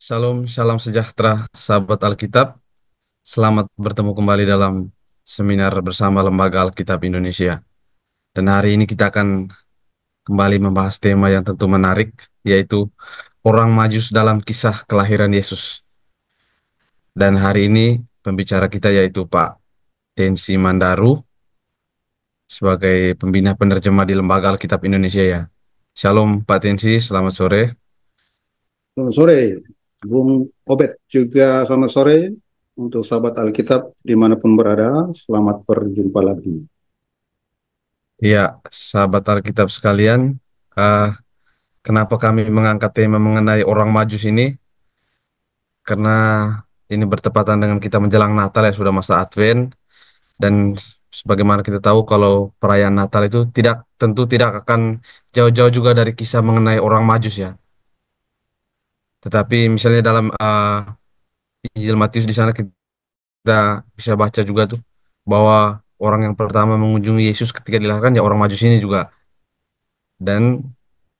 Salam, salam sejahtera, sahabat Alkitab. Selamat bertemu kembali dalam seminar bersama Lembaga Alkitab Indonesia. Dan hari ini kita akan kembali membahas tema yang tentu menarik, yaitu orang Majus dalam kisah kelahiran Yesus. Dan hari ini pembicara kita yaitu Pak Tensi Mandaru sebagai pembina penerjemah di Lembaga Alkitab Indonesia ya. Shalom Pak Tensi, selamat sore. Selamat sore, Bung Obed. Juga selamat sore untuk sahabat Alkitab dimanapun berada. Selamat berjumpa lagi. Ya, sahabat Alkitab sekalian, eh, kenapa kami mengangkat tema mengenai orang Majus ini? Karena ini bertepatan dengan kita menjelang Natal ya, sudah masa Advent, dan sebagaimana kita tahu kalau perayaan Natal itu tentu tidak akan jauh-jauh juga dari kisah mengenai orang Majus ya. Tetapi misalnya dalam Injil Matius di sana kita bisa baca juga tuh bahwa orang yang pertama mengunjungi Yesus ketika dilahirkan ya orang Majus ini juga. Dan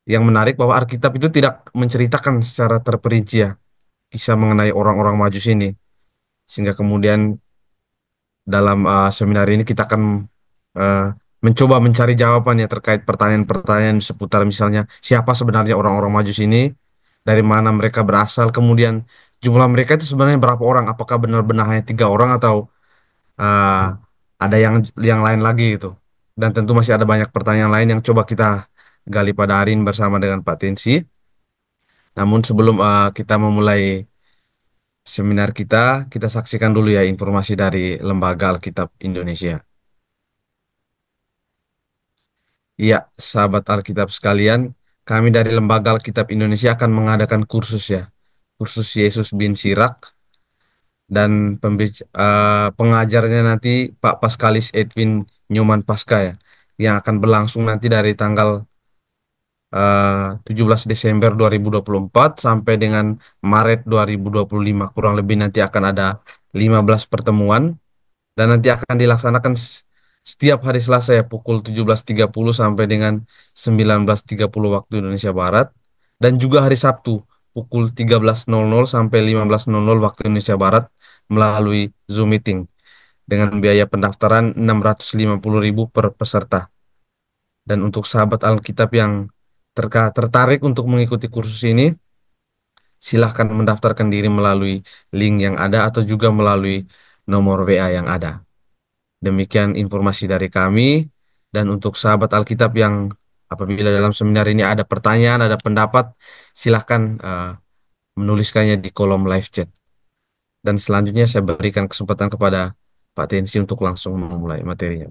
yang menarik bahwa Alkitab itu tidak menceritakan secara terperinci ya kisah mengenai orang-orang Majus ini, sehingga kemudian dalam seminar ini kita akan eh, mencoba mencari jawabannya terkait pertanyaan-pertanyaan seputar misalnya siapa sebenarnya orang-orang Majus ini, dari mana mereka berasal, kemudian jumlah mereka itu sebenarnya berapa orang, apakah benar-benar hanya 3 orang atau eh, ada yang lain lagi gitu. Dan tentu masih ada banyak pertanyaan lain yang coba kita gali pada hari ini bersama dengan Pak Tensi. Namun sebelum kita memulai seminar kita saksikan dulu ya informasi dari Lembaga Alkitab Indonesia. Iya, sahabat Alkitab sekalian, kami dari Lembaga Alkitab Indonesia akan mengadakan kursus ya, kursus Yesus bin Sirak, dan pengajarnya nanti Pak Paskalis Edwin Nyoman Pasca ya, yang akan berlangsung nanti dari tanggal 17 Desember 2024 sampai dengan Maret 2025. Kurang lebih nanti akan ada 15 pertemuan dan nanti akan dilaksanakan setiap hari Selasa ya pukul 17.30 sampai dengan 19.30 waktu Indonesia Barat, dan juga hari Sabtu pukul 13.00 sampai 15.00 waktu Indonesia Barat melalui Zoom meeting dengan biaya pendaftaran 650.000 per peserta. Dan untuk sahabat Alkitab yang tertarik untuk mengikuti kursus ini, silahkan mendaftarkan diri melalui link yang ada atau juga melalui nomor WA yang ada. Demikian informasi dari kami. Dan untuk sahabat Alkitab yang apabila dalam seminar ini ada pertanyaan, ada pendapat, silahkan menuliskannya di kolom live chat. Dan selanjutnya saya berikan kesempatan kepada Pak Tensi untuk langsung memulai materinya.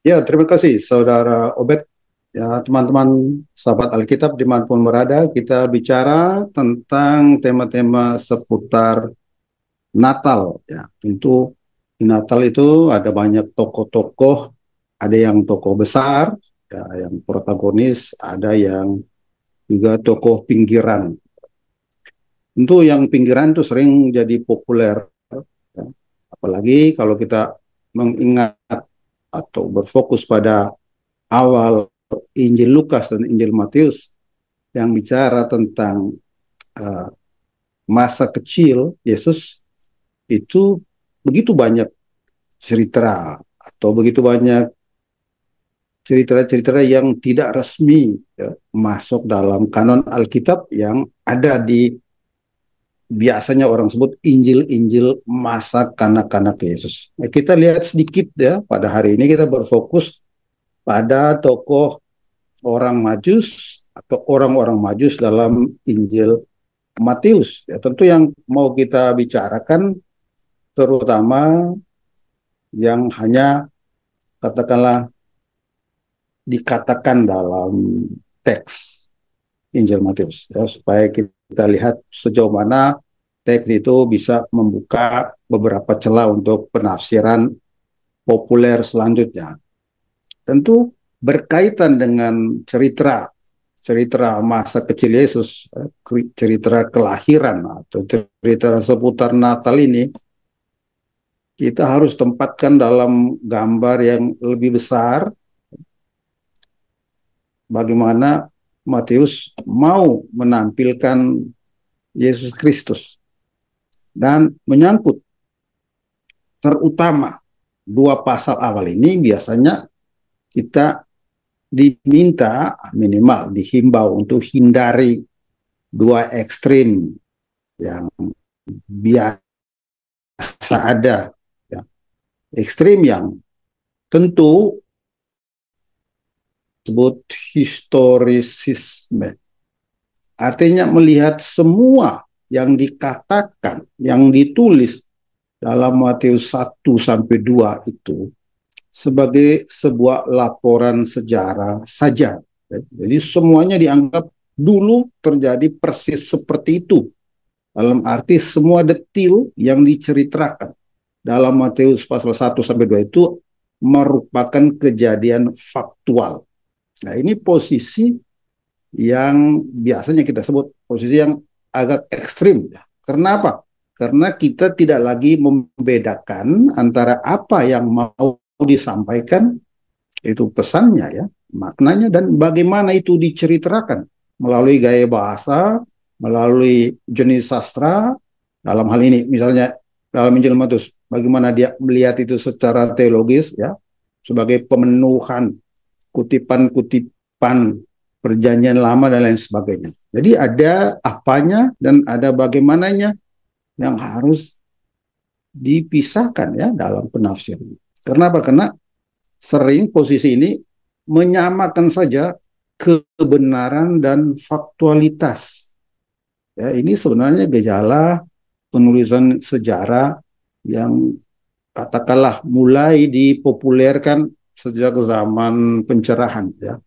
Ya, terima kasih Saudara Obed. Ya, teman-teman sahabat Alkitab dimanapun berada, kita bicara tentang tema-tema seputar Natal. Ya, tentu di Natal itu ada banyak tokoh-tokoh, ada yang tokoh besar, ya, yang protagonis, ada yang juga tokoh pinggiran. Tentu yang pinggiran itu sering jadi populer, ya. Apalagi kalau kita mengingat atau berfokus pada awal Injil Lukas dan Injil Matius yang bicara tentang uh, masa kecil Yesus, itu begitu banyak cerita atau begitu banyak cerita-cerita yang tidak resmi, ya, masuk dalam kanon Alkitab yang ada di biasanya orang sebut Injil-Injil masa kanak-kanak Yesus. Nah, kita lihat sedikit ya, pada hari ini kita berfokus pada tokoh orang Majus atau orang-orang Majus dalam Injil Matius. Ya, tentu yang mau kita bicarakan terutama yang hanya katakanlah dikatakan dalam teks Injil Matius, ya, supaya kita lihat sejauh mana teks itu bisa membuka beberapa celah untuk penafsiran populer selanjutnya. Tentu berkaitan dengan cerita cerita masa kecil Yesus, cerita kelahiran atau cerita seputar Natal ini, kita harus tempatkan dalam gambar yang lebih besar bagaimana Matius mau menampilkan Yesus Kristus. Dan menyangkut terutama dua pasal awal ini biasanya kita diminta minimal dihimbau untuk hindari dua ekstrim yang biasa ada. Ya. Ekstrim yang tentu disebut historisisme. Artinya melihat semua yang dikatakan, yang ditulis dalam Matius 1 sampai 2 itu sebagai sebuah laporan sejarah saja. Jadi semuanya dianggap dulu terjadi persis seperti itu. Dalam arti semua detil yang diceritakan dalam Matius pasal 1 sampai 2 itu merupakan kejadian faktual. Nah, ini posisi yang biasanya kita sebut posisi yang agak ekstrim. Kenapa? Karena kita tidak lagi membedakan antara apa yang mau disampaikan, itu pesannya ya, maknanya, dan bagaimana itu diceritakan melalui gaya bahasa, melalui jenis sastra. Dalam hal ini misalnya dalam Injil Matius, bagaimana dia melihat itu secara teologis ya, sebagai pemenuhan kutipan-kutipan perjanjian lama dan lain sebagainya. Jadi ada apanya dan ada bagaimananya yang harus dipisahkan ya dalam penafsiran. Kenapa? Karena sering posisi ini menyamakan saja kebenaran dan faktualitas. Ya, ini sebenarnya gejala penulisan sejarah yang katakanlah mulai dipopulerkan sejak zaman pencerahan ya.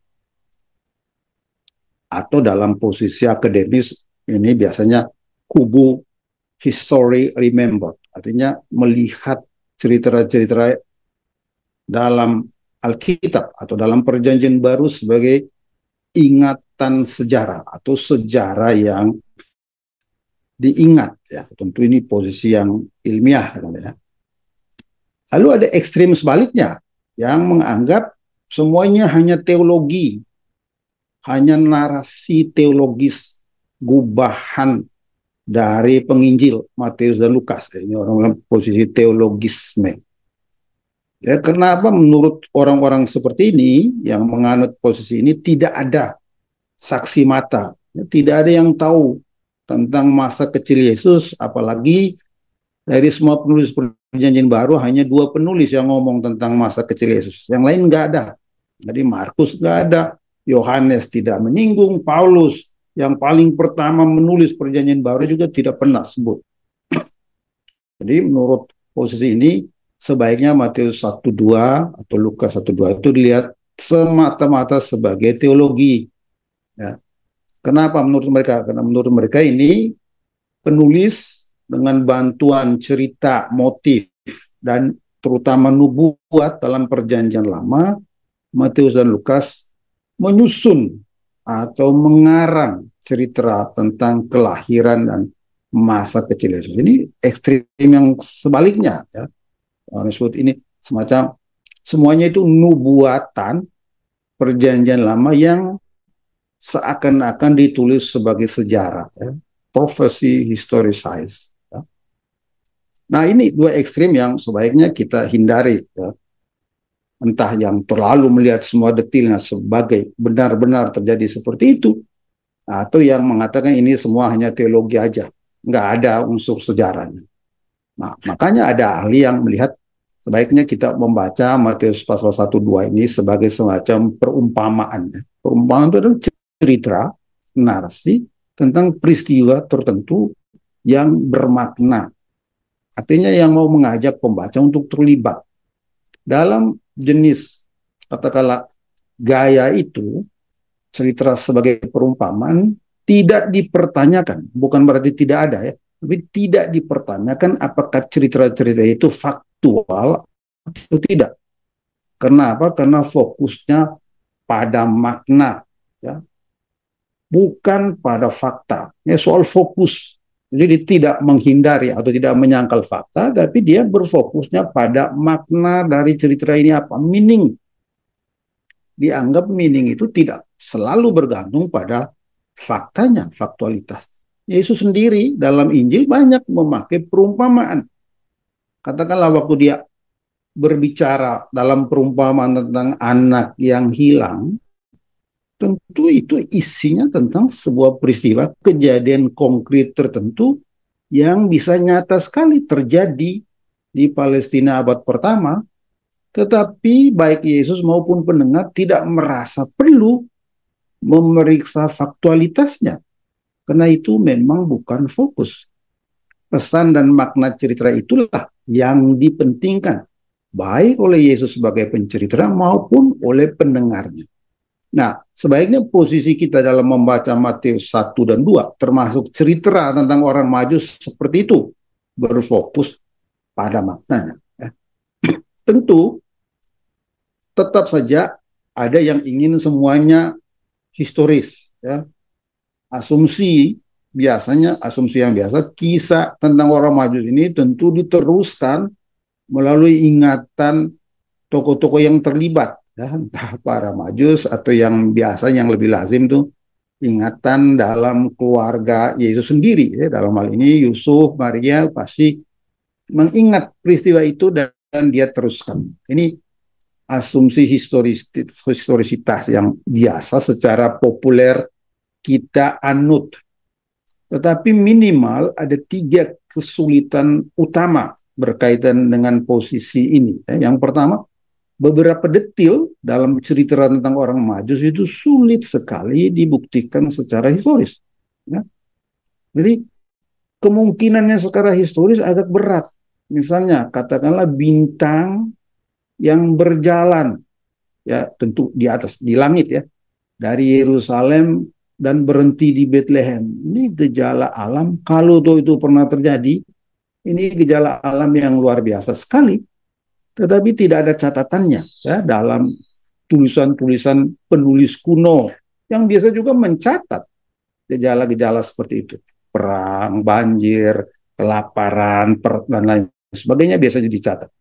Atau dalam posisi akademis ini biasanya kubu history remembered, artinya melihat cerita-cerita dalam Alkitab atau dalam Perjanjian Baru sebagai ingatan sejarah atau sejarah yang diingat ya. Tentu ini posisi yang ilmiah ya. Lalu ada ekstrim sebaliknya yang menganggap semuanya hanya teologi, hanya narasi teologis gubahan dari penginjil Matius dan Lukas. Ini orang-orang posisi teologisme. Ya, kenapa menurut orang-orang seperti ini yang menganut posisi ini tidak ada saksi mata, ya, tidak ada yang tahu tentang masa kecil Yesus, apalagi dari semua penulis perjanjian baru hanya dua penulis yang ngomong tentang masa kecil Yesus, yang lain nggak ada. Jadi Markus nggak ada, Yohanes tidak menyinggung, Paulus yang paling pertama menulis perjanjian baru juga tidak pernah sebut. Jadi menurut posisi ini sebaiknya Matius 1:2 atau Lukas 1:2 itu dilihat semata-mata sebagai teologi. Ya. Kenapa menurut mereka? Karena menurut mereka ini penulis dengan bantuan cerita, motif, dan terutama nubuat dalam perjanjian lama, Matius dan Lukas menyusun atau mengarang cerita tentang kelahiran dan masa kecil Yesus. Ini ekstrim yang sebaliknya ya. Orang disebut ini semacam semuanya itu nubuatan perjanjian lama yang seakan-akan ditulis sebagai sejarah ya. Profesi historicized ya. Nah ini dua ekstrim yang sebaiknya kita hindari ya. Entah yang terlalu melihat semua detailnya sebagai benar-benar terjadi seperti itu, atau yang mengatakan ini semua hanya teologi aja, nggak ada unsur sejarahnya. Nah, makanya ada ahli yang melihat sebaiknya kita membaca Matius pasal 1-2 ini sebagai semacam perumpamaan. Perumpamaan itu adalah cerita, narasi tentang peristiwa tertentu yang bermakna. Artinya yang mau mengajak pembaca untuk terlibat. Dalam jenis, katakanlah, gaya itu, cerita sebagai perumpamaan, tidak dipertanyakan. Bukan berarti tidak ada ya, tapi tidak dipertanyakan apakah cerita-cerita itu faktual atau tidak. Kenapa? Karena fokusnya pada makna, ya, bukan pada fakta. Ya, soal fokus. Jadi tidak menghindari atau tidak menyangkal fakta, tapi dia berfokusnya pada makna dari cerita ini apa, meaning. Dianggap meaning itu tidak selalu bergantung pada faktanya, faktualitas. Yesus sendiri dalam Injil banyak memakai perumpamaan. Katakanlah waktu dia berbicara dalam perumpamaan tentang anak yang hilang, tentu itu isinya tentang sebuah peristiwa kejadian konkret tertentu yang bisa nyata sekali terjadi di Palestina abad pertama, tetapi baik Yesus maupun pendengar tidak merasa perlu memeriksa faktualitasnya, karena itu memang bukan fokus. Pesan dan makna cerita itulah yang dipentingkan, baik oleh Yesus sebagai pencerita maupun oleh pendengarnya. Nah, sebaiknya posisi kita dalam membaca Matius 1 dan 2, termasuk cerita tentang orang Majus seperti itu, berfokus pada maknanya. Ya. Tentu, tetap saja ada yang ingin semuanya historis. Ya. Asumsi yang biasa, kisah tentang orang Majus ini tentu diteruskan melalui ingatan tokoh-tokoh yang terlibat, ya, entah para Majus atau yang biasa yang lebih lazim tuh ingatan dalam keluarga Yesus sendiri, ya. Dalam hal ini Yusuf, Maria pasti mengingat peristiwa itu dan dia teruskan. Ini asumsi historisitas yang biasa secara populer kita anut. Tetapi minimal ada 3 kesulitan utama berkaitan dengan posisi ini. Yang pertama, beberapa detil dalam cerita tentang orang Majus itu sulit sekali dibuktikan secara historis. Ya. Jadi kemungkinannya secara historis agak berat. Misalnya katakanlah bintang yang berjalan, ya tentu di atas di langit ya, dari Yerusalem dan berhenti di Bethlehem. Ini gejala alam. Kalau itu pernah terjadi, ini gejala alam yang luar biasa sekali. Tetapi tidak ada catatannya ya dalam tulisan-tulisan penulis kuno yang biasa juga mencatat gejala-gejala seperti itu. Perang, banjir, kelaparan, dan lain sebagainya biasanya dicatat.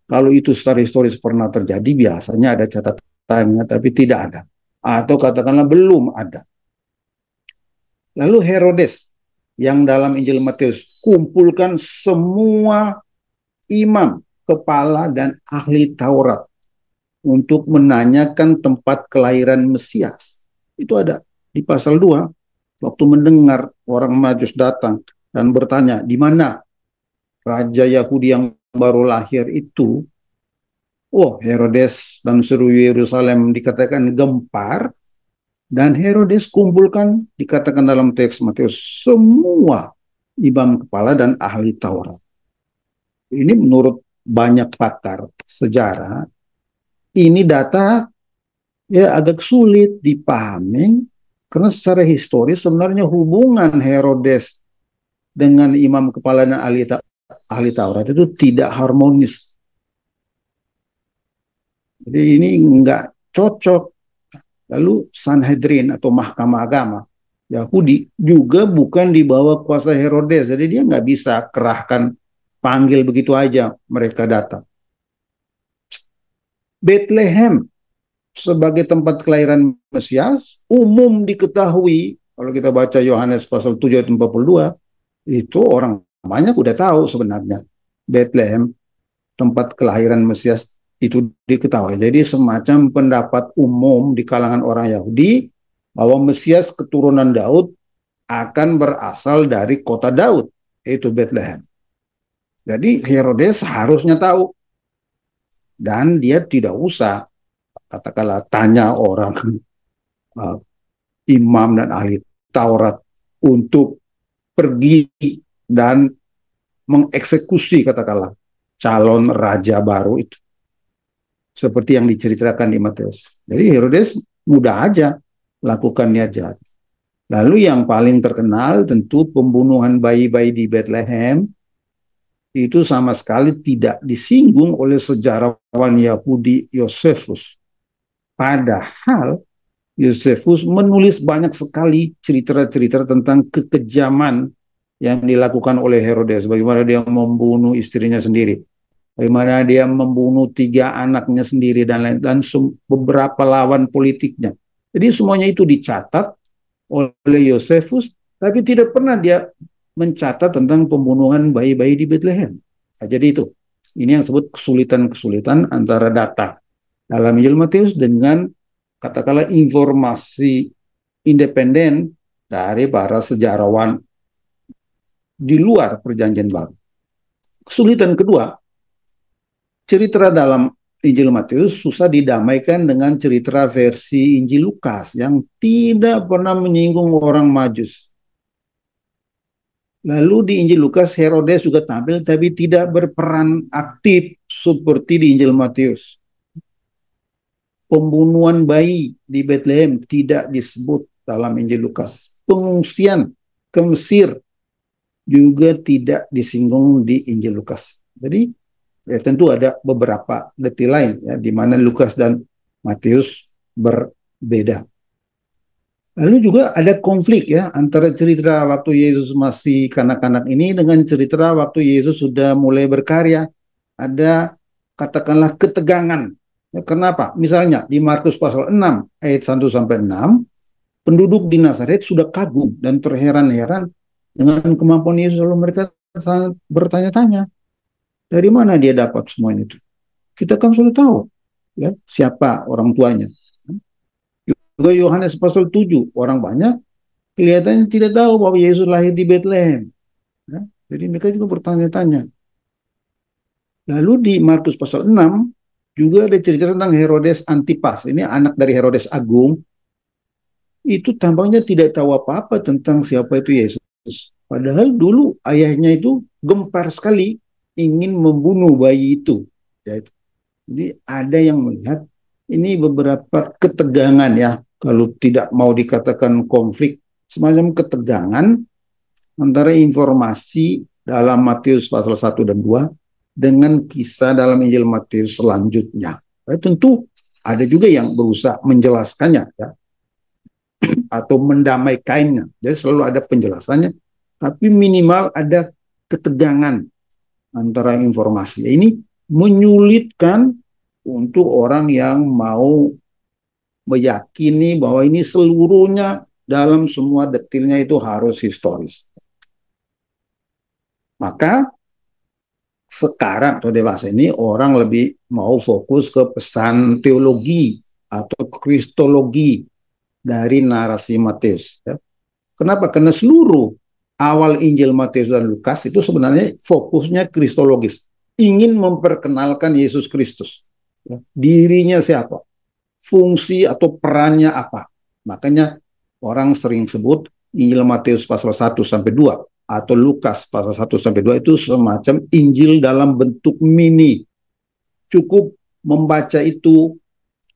Kalau itu secara historis pernah terjadi, biasanya ada catatannya, tapi tidak ada. Atau katakanlah belum ada. Lalu Herodes, yang dalam Injil Matius, kumpulkan semua imam, kepala, dan ahli Taurat untuk menanyakan tempat kelahiran Mesias. Itu ada di pasal 2, waktu mendengar orang Majus datang dan bertanya, di mana Raja Yahudi yang baru lahir itu? Oh, Herodes dan seluruh Yerusalem dikatakan gempar, dan Herodes kumpulkan, dikatakan dalam teks Matius, semua imam kepala dan ahli Taurat. Ini menurut banyak pakar sejarah, ini data ya agak sulit dipahami, karena secara historis sebenarnya hubungan Herodes dengan imam kepala dan ahli Taurat itu tidak harmonis. Jadi ini nggak cocok. Lalu Sanhedrin atau Mahkamah Agama Yahudi juga bukan di bawah kuasa Herodes, jadi dia nggak bisa kerahkan panggil begitu aja mereka datang. Bethlehem sebagai tempat kelahiran Mesias umum diketahui, kalau kita baca Yohanes pasal 7 ayat 42, itu orang banyak udah tahu sebenarnya Bethlehem tempat kelahiran Mesias itu diketahui. Jadi semacam pendapat umum di kalangan orang Yahudi bahwa Mesias keturunan Daud akan berasal dari kota Daud, yaitu Bethlehem. Jadi Herodes harusnya tahu, dan dia tidak usah katakanlah tanya orang imam dan ahli Taurat untuk pergi dan mengeksekusi katakanlah calon raja baru itu, seperti yang diceritakan di Matius. Jadi Herodes mudah aja lakukan niat jahat. Lalu yang paling terkenal tentu pembunuhan bayi-bayi di Bethlehem, itu sama sekali tidak disinggung oleh sejarawan Yahudi Yosefus. Padahal Yosefus menulis banyak sekali cerita-cerita tentang kekejaman yang dilakukan oleh Herodes, bagaimana dia membunuh istrinya sendiri, bagaimana dia membunuh 3 anaknya sendiri dan lain, dan beberapa lawan politiknya. Jadi semuanya itu dicatat oleh Yosefus Tapi tidak pernah dia mencatat tentang pembunuhan bayi-bayi di Bethlehem. Nah, jadi itu, ini yang disebut kesulitan-kesulitan antara data dalam Injil Matius dengan katakanlah informasi independen dari para sejarawan di luar Perjanjian Baru. Kesulitan kedua, cerita dalam Injil Matius susah didamaikan dengan cerita versi Injil Lukas yang tidak pernah menyinggung orang Majus. Lalu di Injil Lukas, Herodes juga tampil tapi tidak berperan aktif seperti di Injil Matius. Pembunuhan bayi di Bethlehem tidak disebut dalam Injil Lukas. Pengungsian ke Mesir juga tidak disinggung di Injil Lukas. Jadi ya tentu ada beberapa detail lain ya di mana Lukas dan Matius berbeda. Lalu juga ada konflik ya antara cerita waktu Yesus masih kanak-kanak ini dengan cerita waktu Yesus sudah mulai berkarya. Ada katakanlah ketegangan. Ya, kenapa? Misalnya di Markus pasal 6 ayat 1 sampai 6, penduduk di Nazaret sudah kagum dan terheran-heran dengan kemampuan Yesus, lalu mereka bertanya-tanya, dari mana dia dapat semua itu? Kita kan sudah tahu ya siapa orang tuanya. Juga Yohanes pasal 7, orang banyak kelihatannya tidak tahu bahwa Yesus lahir di Bethlehem. Ya, jadi mereka juga bertanya-tanya. Lalu di Markus pasal 6 juga ada cerita tentang Herodes Antipas. Ini anak dari Herodes Agung. Itu tampaknya tidak tahu apa-apa tentang siapa itu Yesus. Padahal dulu ayahnya itu gempar sekali ingin membunuh bayi itu. Ya, jadi ada yang melihat ini beberapa ketegangan ya. Kalau tidak mau dikatakan konflik, semacam ketegangan antara informasi dalam Matius pasal 1 dan 2 dengan kisah dalam Injil Matius selanjutnya. Tentu ada juga yang berusaha menjelaskannya ya, atau mendamaikannya. Jadi selalu ada penjelasannya, tapi minimal ada ketegangan antara informasi. Ini menyulitkan untuk orang yang mau meyakini bahwa ini seluruhnya dalam semua detailnya itu harus historis. Maka sekarang atau dewasa ini orang lebih mau fokus ke pesan teologi atau kristologi dari narasi Matius. Ya. Kenapa? Karena seluruh awal Injil Matius dan Lukas itu sebenarnya fokusnya kristologis. Ingin memperkenalkan Yesus Kristus. Ya. Dirinya siapa? Fungsi atau perannya apa? Makanya orang sering sebut Injil Matius pasal 1 sampai 2 atau Lukas pasal 1 sampai 2 itu semacam Injil dalam bentuk mini. Cukup membaca itu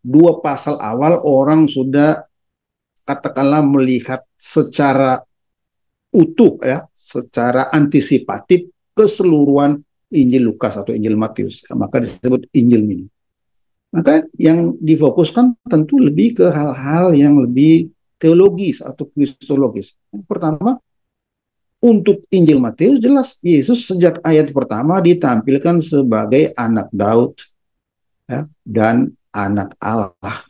2 pasal awal orang sudah katakanlah melihat secara utuh ya, secara antisipatif keseluruhan Injil Lukas atau Injil Matius. Maka disebut Injil mini. Maka yang difokuskan tentu lebih ke hal-hal yang lebih teologis atau kristologis. Yang pertama, untuk Injil Matius jelas Yesus sejak ayat pertama ditampilkan sebagai anak Daud ya, dan anak Allah.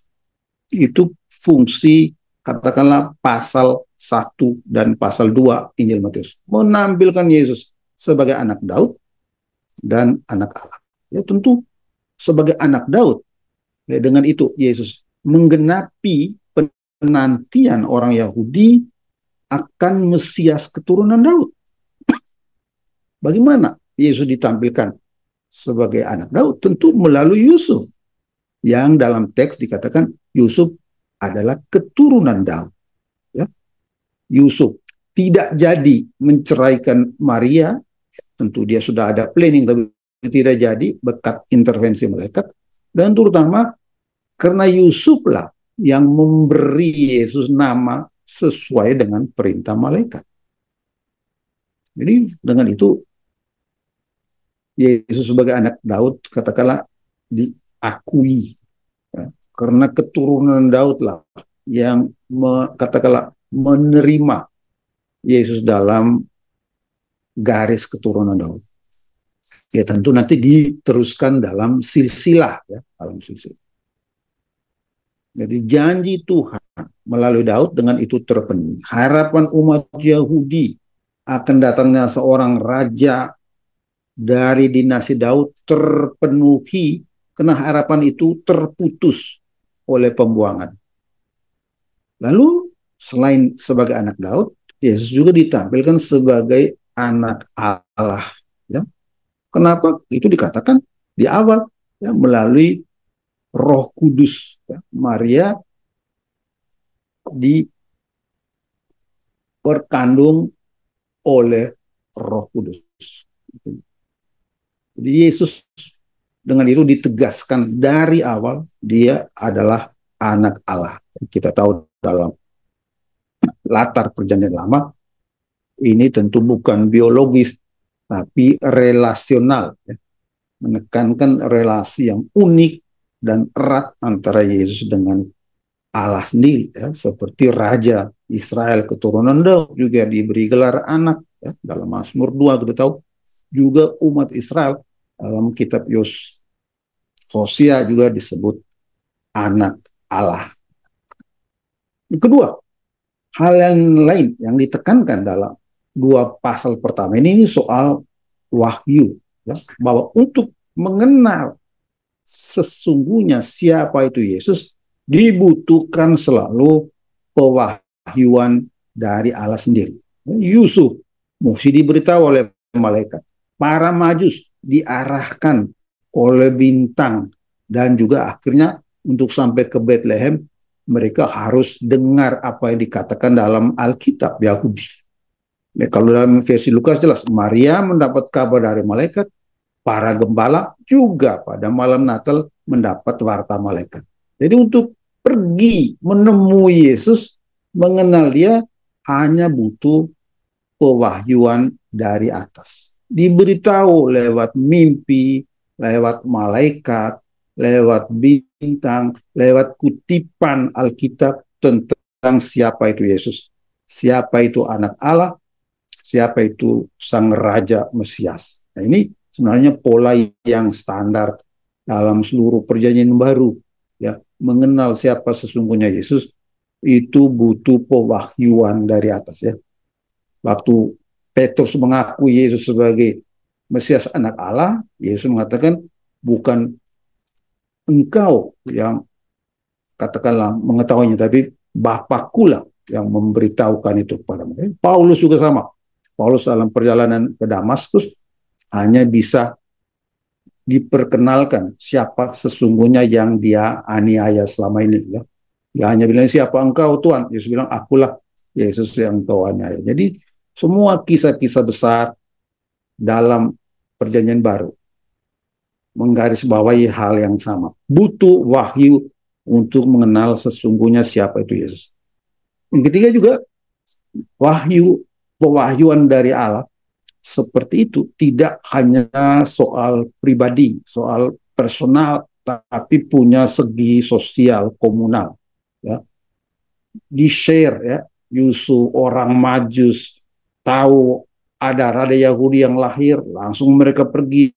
Itu fungsi katakanlah pasal 1 dan pasal 2 Injil Matius. Menampilkan Yesus sebagai anak Daud dan anak Allah. Ya tentu sebagai anak Daud. Ya, dengan itu Yesus menggenapi penantian orang Yahudi akan Mesias keturunan Daud. Bagaimana Yesus ditampilkan sebagai anak Daud? Tentu melalui Yusuf. Yang dalam teks dikatakan Yusuf adalah keturunan Daud. Ya. Yusuf tidak jadi menceraikan Maria. Tentu dia sudah ada planning, tapi tidak jadi berkat intervensi malaikat. Dan terutama karena Yusuflah yang memberi Yesus nama sesuai dengan perintah malaikat. Jadi dengan itu Yesus sebagai anak Daud katakanlah diakui ya, karena keturunan Daud lah yang katakanlah menerima Yesus dalam garis keturunan Daud. Ya tentu nanti diteruskan dalam silsilah ya, dalam silsilah. Jadi janji Tuhan melalui Daud dengan itu terpenuhi. Harapan umat Yahudi akan datangnya seorang raja dari dinasti Daud terpenuhi karena harapan itu terputus oleh pembuangan. Lalu selain sebagai anak Daud, Yesus juga ditampilkan sebagai anak Allah. Ya. Kenapa itu dikatakan di awal? Ya, melalui Roh Kudus. Ya. Maria diperkandung oleh Roh Kudus. Jadi Yesus dengan itu ditegaskan dari awal dia adalah anak Allah. Kita tahu dalam latar perjanjian lama ini tentu bukan biologis tapi relasional, ya. Menekankan relasi yang unik dan erat antara Yesus dengan Allah sendiri, ya. Seperti Raja Israel keturunan Daud juga diberi gelar anak, ya. Dalam Mazmur 2 kita tahu juga umat Israel dalam kitab Hosea juga disebut anak Allah. Yang kedua, hal yang lain yang ditekankan dalam dua pasal pertama ini soal wahyu, ya, bahwa untuk mengenal sesungguhnya siapa itu Yesus dibutuhkan selalu pewahyuan dari Allah sendiri. Yusuf mesti diberitahu oleh malaikat. Para majus diarahkan oleh bintang dan juga akhirnya untuk sampai ke Bethlehem mereka harus dengar apa yang dikatakan dalam Alkitab Yahudi. Nah, kalau dalam versi Lukas jelas Maria mendapat kabar dari malaikat, para gembala juga pada malam Natal mendapat warta malaikat. Jadi untuk pergi menemui Yesus, mengenal dia hanya butuh pewahyuan dari atas. Diberitahu lewat mimpi, lewat malaikat, lewat bintang, lewat kutipan Alkitab tentang siapa itu Yesus, siapa itu anak Allah, siapa itu sang raja Mesias. Nah, ini sebenarnya pola yang standar dalam seluruh perjanjian baru, ya. Mengenal siapa sesungguhnya Yesus itu butuh pewahyuan dari atas, ya. Waktu Petrus mengakui Yesus sebagai Mesias anak Allah, Yesus mengatakan bukan engkau yang katakanlah mengetahuinya, tapi Bapakku lah yang memberitahukan itu kepadamu. Paulus juga sama. Paulus dalam perjalanan ke Damaskus hanya bisa diperkenalkan siapa sesungguhnya yang dia aniaya selama ini, ya. Dia hanya bilang siapa engkau Tuhan, Yesus bilang akulah Yesus yang engkau aniaya. Jadi semua kisah-kisah besar dalam perjanjian baru menggarisbawahi hal yang sama. Butuh wahyu untuk mengenal sesungguhnya siapa itu Yesus. Yang ketiga juga pewahyuan dari Allah seperti itu tidak hanya soal pribadi, soal personal, tapi punya segi sosial komunal, ya. Di-share, ya. Yusuf orang Majus tahu ada Raja Yahudi yang lahir, langsung mereka pergi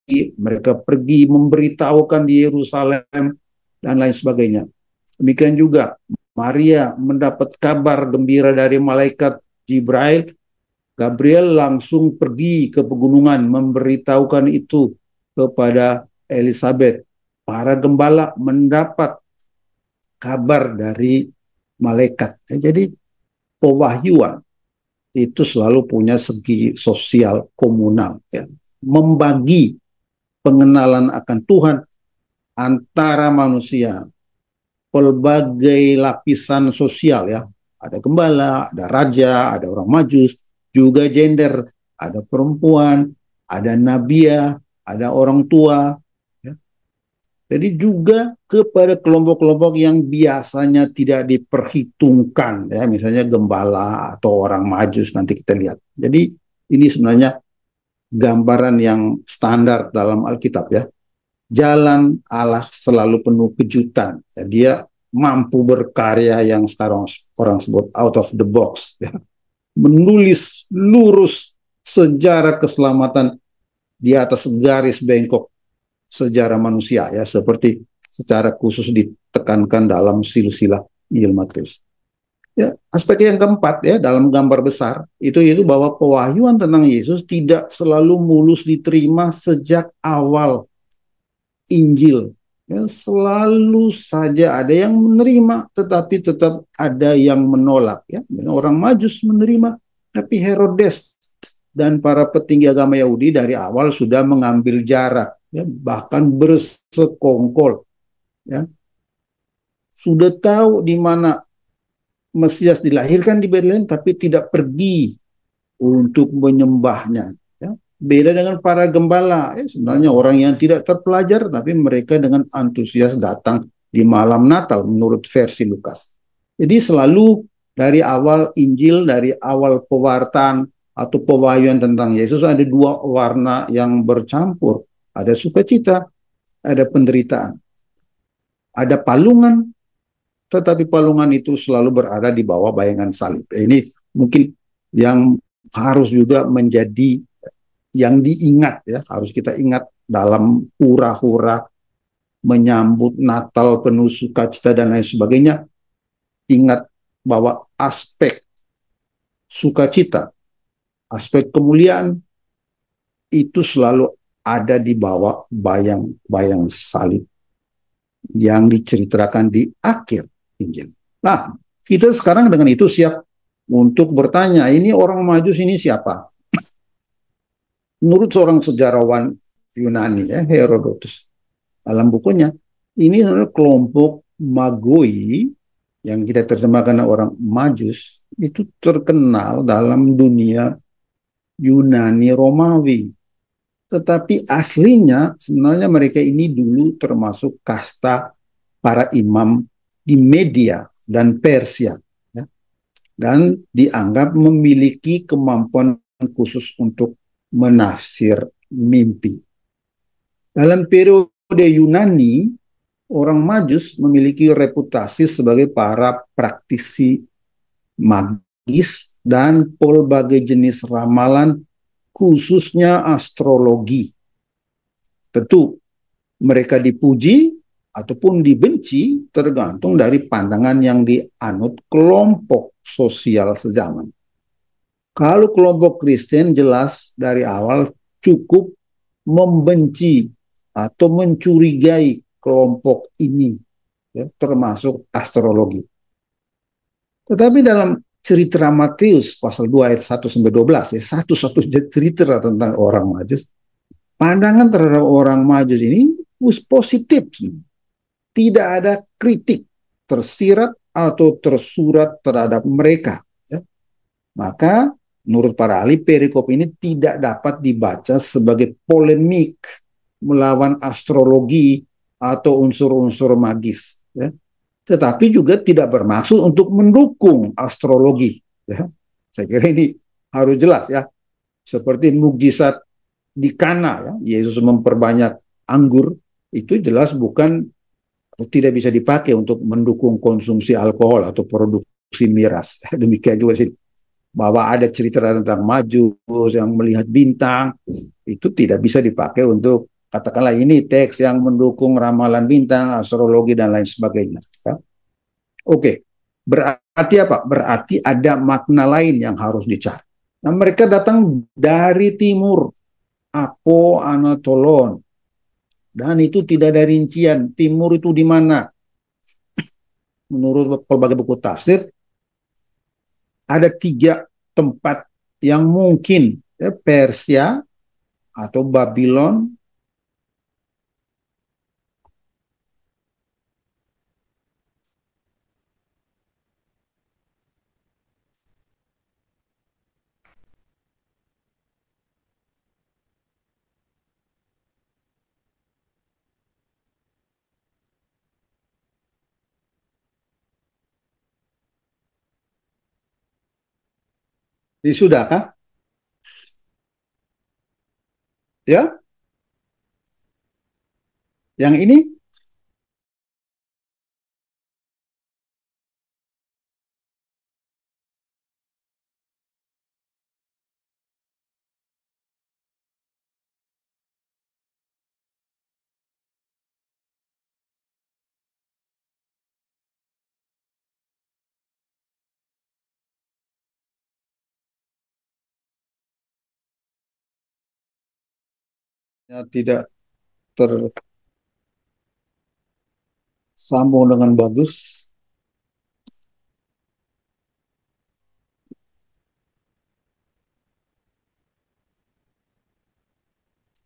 memberitahukan di Yerusalem dan lain sebagainya. Demikian juga Maria mendapat kabar gembira dari malaikat Gabriel langsung pergi ke pegunungan memberitahukan itu kepada Elizabeth. Para gembala mendapat kabar dari malaikat. Jadi pewahyuan itu selalu punya segi sosial komunal, ya. Membagi pengenalan akan Tuhan antara manusia, pelbagai lapisan sosial, ya. Ada gembala, ada raja, ada orang majus, juga gender, ada perempuan, ada nabia, ada orang tua, ya. Jadi juga kepada kelompok-kelompok yang biasanya tidak diperhitungkan, ya, misalnya gembala atau orang majus nanti kita lihat. Jadi ini sebenarnya gambaran yang standar dalam Alkitab, ya. Jalan Allah selalu penuh kejutan, ya. Dia mampu berkarya yang sekarang orang sebut out of the box, ya. Menulis lurus sejarah keselamatan di atas garis bengkok sejarah manusia, ya, seperti secara khusus di tekankan dalam silsilah Injil Matius. Ya, aspek yang keempat ya dalam gambar besar itu bahwa pewahyuan tentang Yesus tidak selalu mulus diterima sejak awal Injil. Ya, selalu saja ada yang menerima, tetapi tetap ada yang menolak. Ya, orang Majus menerima, tapi Herodes dan para petinggi agama Yahudi dari awal sudah mengambil jarak, ya, bahkan bersekongkol. Ya, sudah tahu di mana Mesias dilahirkan di Bethlehem, tapi tidak pergi untuk menyembahnya. Ya. Beda dengan para gembala, ya, sebenarnya orang yang tidak terpelajar, tapi mereka dengan antusias datang di malam Natal menurut versi Lukas. Jadi selalu dari awal Injil, dari awal pewartaan atau pewahyuan tentang Yesus ada dua warna yang bercampur. Ada sukacita, ada penderitaan. Ada palungan, tetapi palungan itu selalu berada di bawah bayangan salib. Ini mungkin yang harus juga menjadi yang diingat ya, harus kita ingat dalam hura-hura menyambut Natal penuh sukacita dan lain sebagainya. Ingat bahwa aspek sukacita, aspek kemuliaan itu selalu ada di bawah bayang-bayang salib yang diceritakan di akhir Injil. Nah, kita sekarang dengan itu siap untuk bertanya, ini orang Majus ini siapa? Menurut seorang sejarawan Yunani, ya, Herodotus, dalam bukunya, ini adalah kelompok Magoi yang kita terjemahkan orang Majus, itu terkenal dalam dunia Yunani Romawi. Tetapi aslinya sebenarnya mereka ini dulu termasuk kasta para imam di Media dan Persia. Ya, dan dianggap memiliki kemampuan khusus untuk menafsir mimpi. Dalam periode Yunani, orang Majus memiliki reputasi sebagai para praktisi magis dan berbagai jenis ramalan, khususnya astrologi. Tentu mereka dipuji ataupun dibenci tergantung dari pandangan yang dianut kelompok sosial sezaman. Kalau kelompok Kristen jelas dari awal cukup membenci atau mencurigai kelompok ini, ya, termasuk astrologi. Tetapi dalam cerita Matius pasal 2 ayat 1 sampai 12, ya, satu-satunya cerita tentang orang Majus, pandangan terhadap orang Majus ini positif. Tidak ada kritik tersirat atau tersurat terhadap mereka. Ya. Maka menurut para ahli, perikop ini tidak dapat dibaca sebagai polemik melawan astrologi atau unsur-unsur magis. Ya. Tetapi juga tidak bermaksud untuk mendukung astrologi. Ya. Saya kira ini harus jelas ya. Seperti mukjizat di Kana, ya, Yesus memperbanyak anggur, itu jelas bukan tidak bisa dipakai untuk mendukung konsumsi alkohol atau produksi miras. Demikian juga sih bahwa ada cerita tentang Majus yang melihat bintang, itu tidak bisa dipakai untuk katakanlah ini teks yang mendukung ramalan bintang, astrologi dan lain sebagainya. Ya. Oke, berarti apa? Berarti ada makna lain yang harus dicari. Nah, mereka datang dari timur, Apo Anatolon, dan itu tidak ada rincian timur itu di mana. Menurut berbagai buku tafsir, ada tiga tempat yang mungkin, ya, Persia atau Babylon, sudahkah? Ya, yang ini tidak tersambung dengan bagus.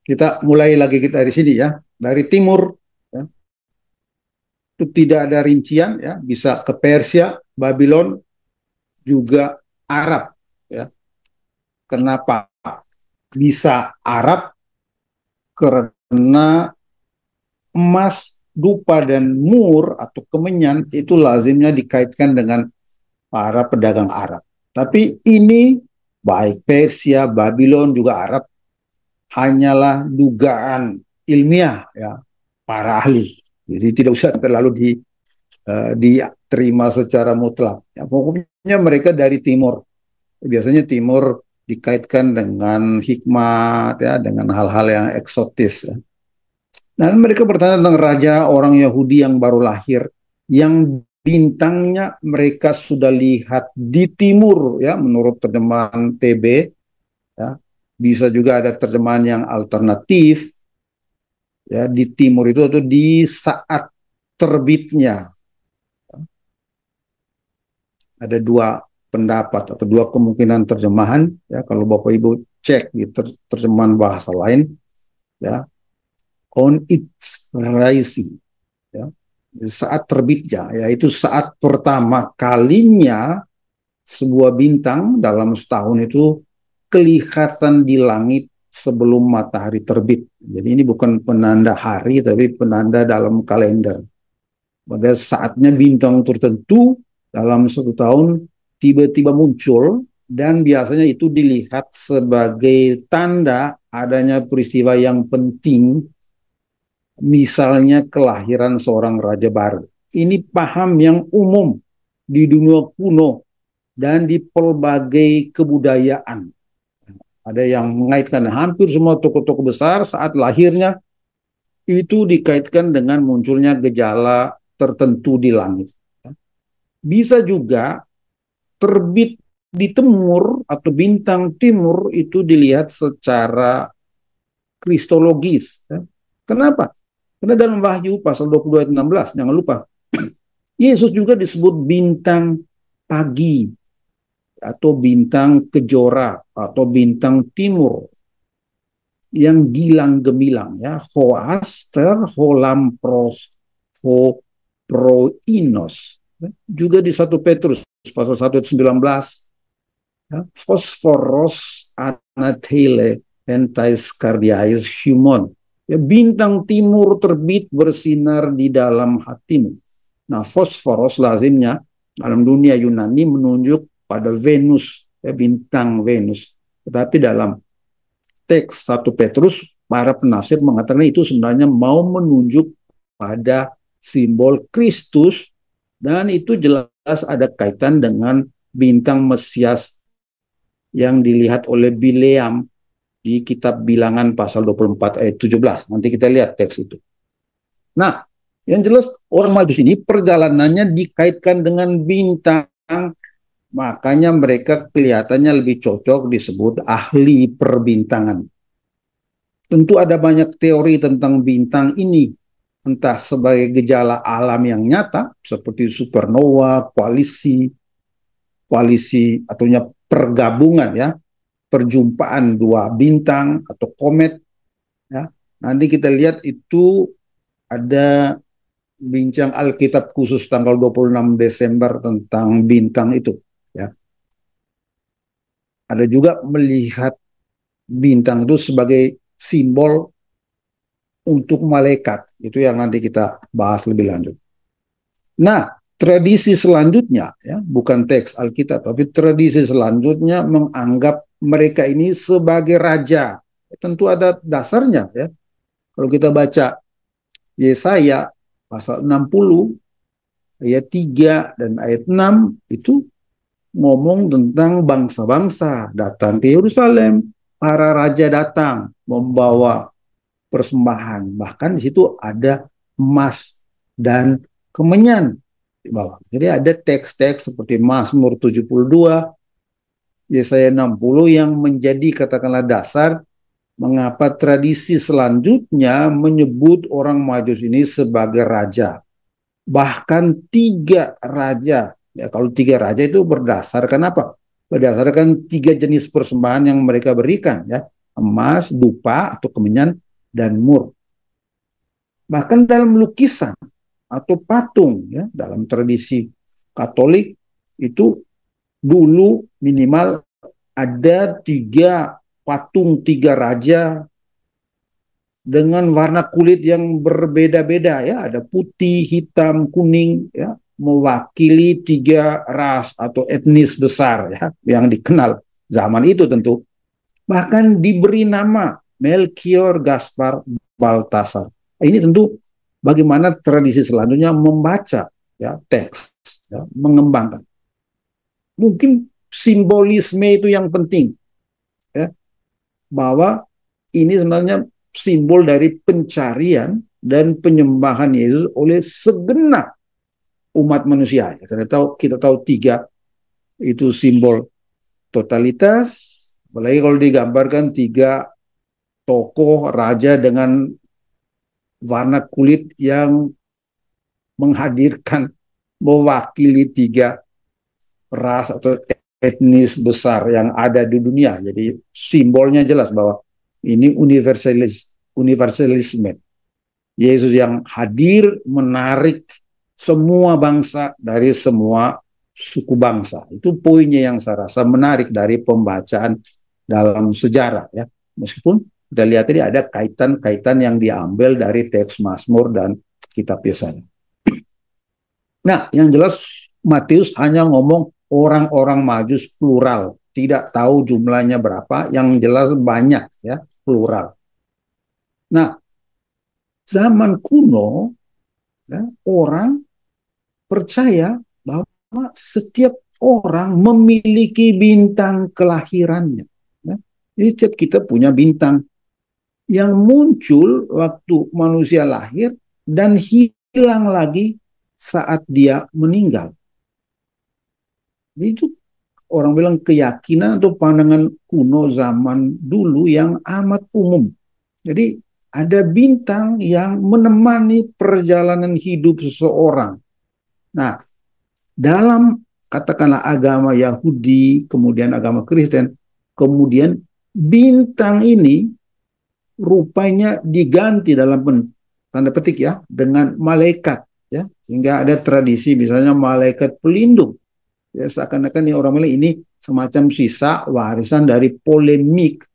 Kita mulai lagi kita dari sini ya, dari timur ya. Itu tidak ada rincian ya, bisa ke Persia, Babylon, juga Arab ya. Kenapa bisa Arab? Karena emas, dupa dan mur atau kemenyan itu lazimnya dikaitkan dengan para pedagang Arab. Tapi ini baik Persia, Babylon juga Arab hanyalah dugaan ilmiah ya para ahli. Jadi tidak usah terlalu diterima secara mutlak. Ya, pokoknya mereka dari timur. Biasanya timur dikaitkan dengan hikmat ya, dengan hal-hal yang eksotis. Ya. Dan mereka bertanya tentang raja orang Yahudi yang baru lahir, yang bintangnya mereka sudah lihat di timur ya, menurut terjemahan TB ya. Bisa juga ada terjemahan yang alternatif ya, di timur itu atau di saat terbitnya. Ada dua pendapat atau dua kemungkinan terjemahan ya, kalau Bapak Ibu cek di terjemahan bahasa lain ya, on its rising ya, saat terbitnya, yaitu saat pertama kalinya sebuah bintang dalam setahun itu kelihatan di langit sebelum matahari terbit. Jadi ini bukan penanda hari tapi penanda dalam kalender. Pada saatnya bintang tertentu dalam satu tahun tiba-tiba muncul, dan biasanya itu dilihat sebagai tanda adanya peristiwa yang penting, misalnya kelahiran seorang raja baru. Ini paham yang umum di dunia kuno dan di pelbagai kebudayaan. Ada yang mengaitkan hampir semua tokoh-tokoh besar saat lahirnya itu dikaitkan dengan munculnya gejala tertentu di langit. Bisa juga terbit di timur atau bintang timur itu dilihat secara kristologis. Kenapa? Karena dalam Wahyu pasal 22 ayat 16, jangan lupa, Yesus juga disebut bintang pagi atau bintang kejora atau bintang timur yang gilang gemilang ya, hoaster holampros ho proinos. Juga di 1 Petrus pasal 1 ayat 19 ya, fosforos anathele entais cardiais humon ya, bintang timur terbit bersinar di dalam hatimu. Nah, fosforos lazimnya dalam dunia Yunani menunjuk pada Venus ya, bintang Venus. Tetapi dalam teks 1 Petrus para penafsir mengatakan itu sebenarnya mau menunjuk pada simbol Kristus, dan itu jelas ada kaitan dengan bintang Mesias yang dilihat oleh Bileam di kitab Bilangan pasal 24 ayat 17. Nanti kita lihat teks itu. Nah, yang jelas orang Majus ini perjalanannya dikaitkan dengan bintang, makanya mereka kelihatannya lebih cocok disebut ahli perbintangan. Tentu ada banyak teori tentang bintang ini, entah sebagai gejala alam yang nyata seperti supernova, koalisi atau pergabungan ya, perjumpaan dua bintang atau komet ya. Nanti kita lihat itu ada bincang Alkitab khusus tanggal 26 Desember tentang bintang itu ya. Ada juga melihat bintang itu sebagai simbol untuk malaikat. Itu yang nanti kita bahas lebih lanjut. Nah, tradisi selanjutnya ya, bukan teks Alkitab, tapi tradisi selanjutnya menganggap mereka ini sebagai raja. Tentu ada dasarnya ya. Kalau kita baca Yesaya pasal 60 ayat 3 dan ayat 6 itu ngomong tentang bangsa-bangsa datang ke Yerusalem, para raja datang membawa persembahan. Bahkan di situ ada emas dan kemenyan di bawah. Jadi ada teks-teks seperti Mazmur 72, Yesaya 60 yang menjadi katakanlah dasar mengapa tradisi selanjutnya menyebut orang Majus ini sebagai raja. Bahkan tiga raja. Ya, kalau tiga raja itu berdasarkan apa? Berdasarkan tiga jenis persembahan yang mereka berikan, ya, emas, dupa atau kemenyan, dan mur. Bahkan dalam lukisan atau patung, ya, dalam tradisi Katolik itu dulu minimal ada tiga patung tiga raja dengan warna kulit yang berbeda-beda, ya, ada putih, hitam, kuning, ya, mewakili tiga ras atau etnis besar, ya, yang dikenal zaman itu tentu. Bahkan diberi nama Melchior, Gaspar, Baltasar. Ini tentu bagaimana tradisi selanjutnya membaca, ya, teks, ya, mengembangkan. Mungkin simbolisme itu yang penting, ya, bahwa ini sebenarnya simbol dari pencarian dan penyembahan Yesus oleh segenap umat manusia. Kita tahu tiga itu simbol totalitas, apalagi kalau digambarkan tiga tokoh raja dengan warna kulit yang menghadirkan, mewakili tiga ras atau etnis besar yang ada di dunia. Jadi simbolnya jelas bahwa ini universalisme. Yesus yang hadir menarik semua bangsa dari semua suku bangsa. Itu poinnya yang saya rasa menarik dari pembacaan dalam sejarah, ya. Meskipun kita lihat tadi ada kaitan-kaitan yang diambil dari teks Mazmur dan kitab Yesaya. Nah, yang jelas Matius hanya ngomong orang-orang Majus plural, tidak tahu jumlahnya berapa, yang jelas banyak, ya, plural. Nah, zaman kuno, ya, orang percaya bahwa setiap orang memiliki bintang kelahirannya. Ya. Jadi setiap kita punya bintang yang muncul waktu manusia lahir dan hilang lagi saat dia meninggal. Jadi itu orang bilang keyakinan atau pandangan kuno zaman dulu yang amat umum. Jadi ada bintang yang menemani perjalanan hidup seseorang. Nah, dalam katakanlah agama Yahudi, kemudian agama Kristen, kemudian bintang ini rupanya diganti dalam tanda petik, ya, dengan malaikat, ya, sehingga ada tradisi misalnya malaikat pelindung, ya, seakan-akan ini orang bilang ini semacam sisa warisan dari polemik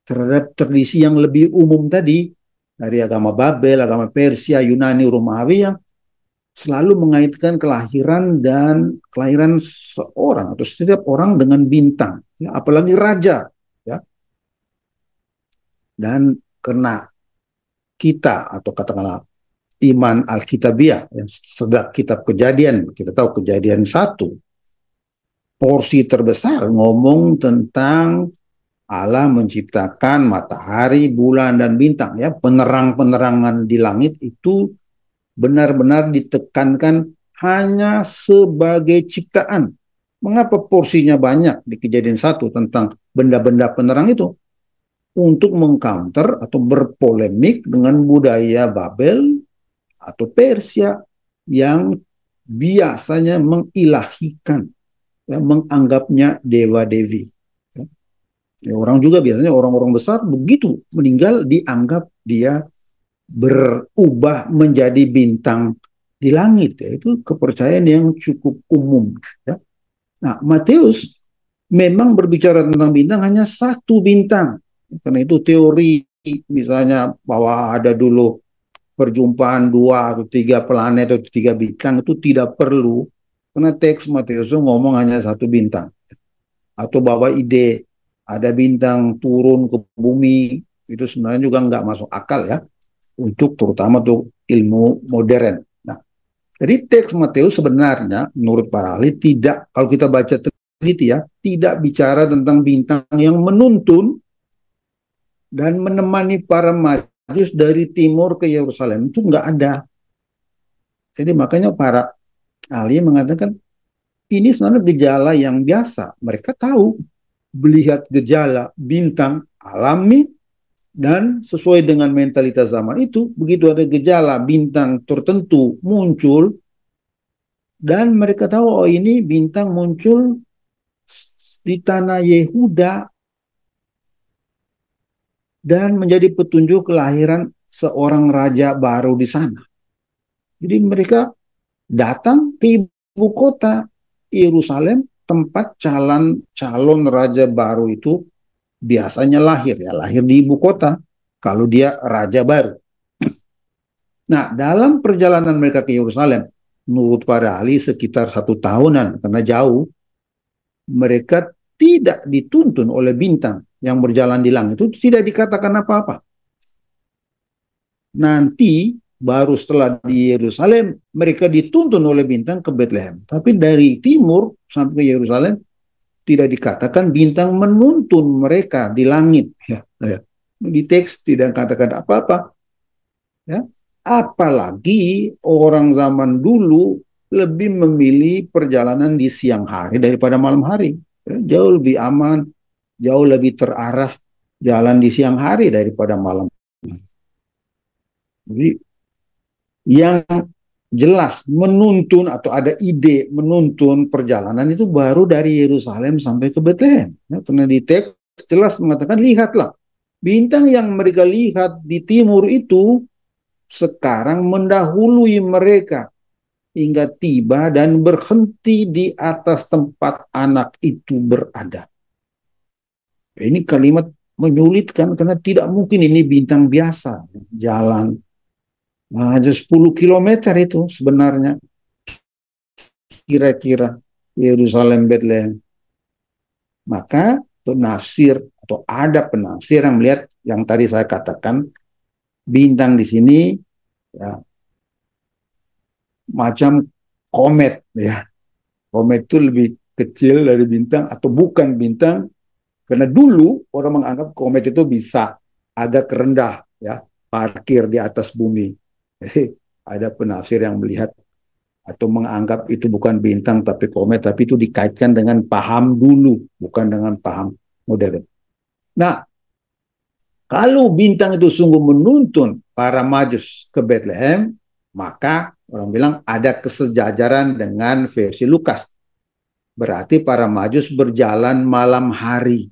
terhadap tradisi yang lebih umum tadi dari agama Babel, agama Persia, Yunani, Romawi yang selalu mengaitkan kelahiran dan kelahiran seorang atau setiap orang dengan bintang, ya, apalagi raja, ya. Dan karena kita atau katakanlah iman Alkitabiah yang sejak kitab Kejadian, kita tahu Kejadian 1, porsi terbesar ngomong tentang Allah menciptakan matahari, bulan, dan bintang, ya, penerang-penerangan di langit itu benar-benar ditekankan hanya sebagai ciptaan. Mengapa porsinya banyak di Kejadian 1 tentang benda-benda penerang itu? Untuk mengcounter atau berpolemik dengan budaya Babel atau Persia yang biasanya mengilahikan, ya, menganggapnya dewa-dewi. Ya, orang juga biasanya orang-orang besar begitu meninggal dianggap dia berubah menjadi bintang di langit, ya. Itu kepercayaan yang cukup umum, ya. Nah, Matius memang berbicara tentang bintang hanya satu bintang. Karena itu teori misalnya bahwa ada dulu perjumpaan dua atau tiga planet atau tiga bintang itu tidak perlu, karena teks Matius ngomong hanya satu bintang. Atau bahwa ide ada bintang turun ke bumi itu sebenarnya juga nggak masuk akal, ya, untuk terutama untuk ilmu modern. Nah, jadi teks Matius sebenarnya menurut para ahli tidak, kalau kita baca teliti, ya, tidak bicara tentang bintang yang menuntun dan menemani para Majus dari timur ke Yerusalem, itu nggak ada. Jadi makanya para ahli mengatakan ini sebenarnya gejala yang biasa. Mereka tahu melihat gejala bintang alami Dan sesuai dengan mentalitas zaman itu, begitu ada gejala bintang tertentu muncul, dan mereka tahu, oh ini bintang muncul di tanah Yehuda dan menjadi petunjuk kelahiran seorang raja baru di sana. Jadi mereka datang ke ibu kota Yerusalem, tempat calon raja baru itu biasanya lahir, ya lahir di ibu kota kalau dia raja baru. Nah, dalam perjalanan mereka ke Yerusalem, menurut para ahli sekitar 1 tahunan, karena jauh, mereka tidak dituntun oleh bintang yang berjalan di langit. Itu tidak dikatakan apa-apa. Nanti baru setelah di Yerusalem, mereka dituntun oleh bintang ke Bethlehem. Tapi dari timur sampai ke Yerusalem, tidak dikatakan bintang menuntun mereka di langit. Ya. Di teks tidak katakan apa-apa. Ya. Apalagi orang zaman dulu lebih memilih perjalanan di siang hari daripada malam hari. Ya, jauh lebih aman, jauh lebih terarah jalan di siang hari daripada malam hari. Jadi yang jelas menuntun atau ada ide menuntun perjalanan itu baru dari Yerusalem sampai ke Bethlehem. Ya, karena di teks jelas mengatakan, lihatlah, bintang yang mereka lihat di timur itu sekarang mendahului mereka hingga tiba dan berhenti di atas tempat anak itu berada. Ini kalimat menyulitkan karena tidak mungkin ini bintang biasa jalan. Nah, ada 10 kilometer itu sebenarnya kira-kira Yerusalem Bethlehem. Maka penafsir atau ada penafsir yang melihat yang tadi saya katakan, bintang di sini ya, macam komet ya. Komet itu lebih kecil dari bintang atau bukan bintang, karena dulu orang menganggap komet itu bisa agak rendah ya, parkir di atas bumi. Jadi ada penafsir yang melihat atau menganggap itu bukan bintang tapi komet, tapi itu dikaitkan dengan paham dulu, bukan dengan paham modern. Nah, kalau bintang itu sungguh menuntun para Majus ke Bethlehem, maka orang bilang ada kesejajaran dengan versi Lukas. Berarti para Majus berjalan malam hari.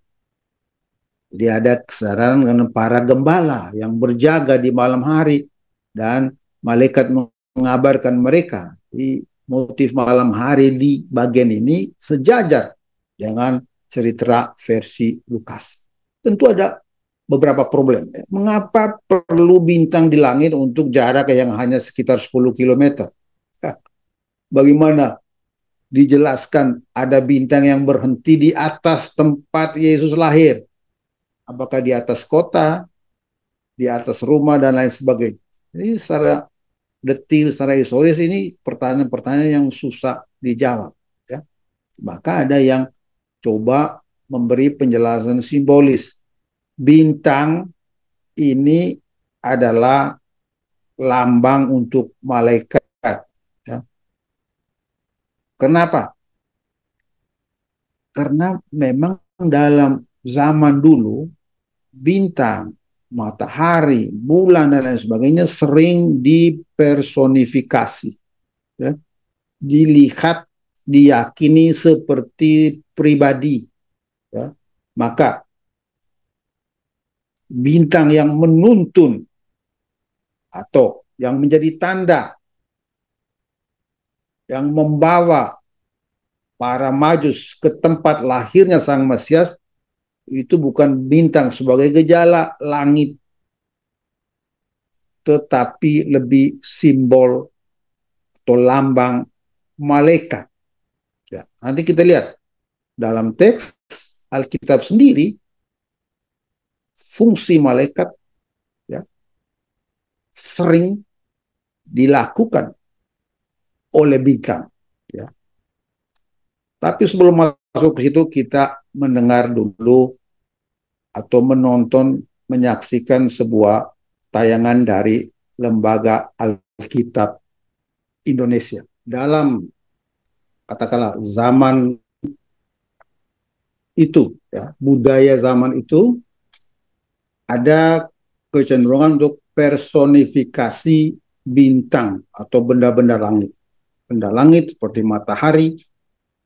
Jadi ada kesadaran dengan para gembala yang berjaga di malam hari, dan malaikat mengabarkan mereka. Di motif malam hari di bagian ini sejajar dengan cerita versi Lukas. Tentu ada beberapa problem. Mengapa perlu bintang di langit untuk jarak yang hanya sekitar 10 kilometer? Bagaimana dijelaskan ada bintang yang berhenti di atas tempat Yesus lahir? Apakah di atas kota, di atas rumah, dan lain sebagainya? Jadi secara detil, secara historis ini pertanyaan-pertanyaan yang susah dijawab. Ya. Maka ada yang coba memberi penjelasan simbolis. Bintang ini adalah lambang untuk malaikat. Ya. Kenapa? Karena memang dalam zaman dulu, bintang, matahari, bulan, dan lain sebagainya sering dipersonifikasi. Ya. Dilihat, diyakini seperti pribadi. Ya. Maka bintang yang menuntun atau yang menjadi tanda yang membawa para Majus ke tempat lahirnya Sang Mesias itu bukan bintang sebagai gejala langit, tetapi lebih simbol atau lambang malaikat. Ya, nanti kita lihat dalam teks Alkitab sendiri, fungsi malaikat ya, sering dilakukan oleh bintang. Ya. Tapi sebelum masuk ke situ, kita mendengar dulu atau menonton, menyaksikan sebuah tayangan dari Lembaga Alkitab Indonesia. Dalam katakanlah zaman itu, ya, budaya zaman itu, ada kecenderungan untuk personifikasi bintang atau benda-benda langit. Benda langit seperti matahari,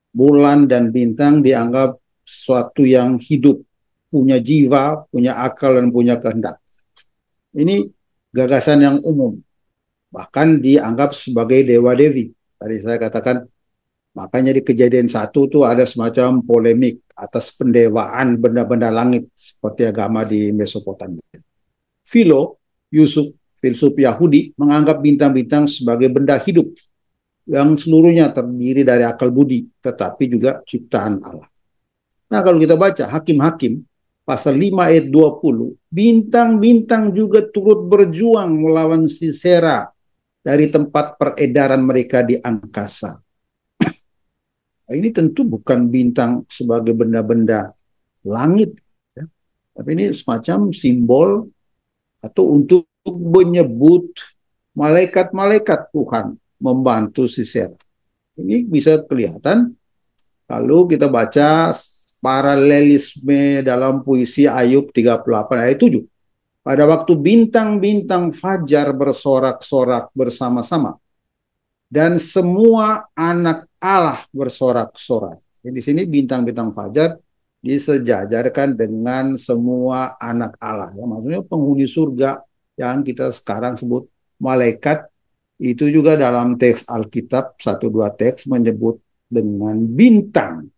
bulan, dan bintang dianggap sesuatu yang hidup, punya jiwa, punya akal, dan punya kehendak. Ini gagasan yang umum, bahkan dianggap sebagai dewa-dewi. Tadi saya katakan, makanya di Kejadian 1 tuh ada semacam polemik atas pendewaan benda-benda langit seperti agama di Mesopotamia. Philo, Yusuf, filsuf Yahudi, menganggap bintang-bintang sebagai benda hidup yang seluruhnya terdiri dari akal budi, tetapi juga ciptaan Allah. Nah, kalau kita baca Hakim-Hakim, pasal 5 ayat 20, bintang-bintang juga turut berjuang melawan Sisera dari tempat peredaran mereka di angkasa. Nah, ini tentu bukan bintang sebagai benda-benda langit, ya. Tapi ini semacam simbol atau untuk menyebut malaikat-malaikat Tuhan membantu Sisera. Ini bisa kelihatan kalau kita baca paralelisme dalam puisi Ayub 38 ayat 7. Pada waktu bintang-bintang fajar bersorak-sorak bersama-sama dan semua anak Allah bersorak-sorai. Di sini bintang-bintang fajar disejajarkan dengan semua anak Allah. Ya, maksudnya penghuni surga yang kita sekarang sebut malaikat, itu juga dalam teks Alkitab, satu dua teks menyebut dengan bintang.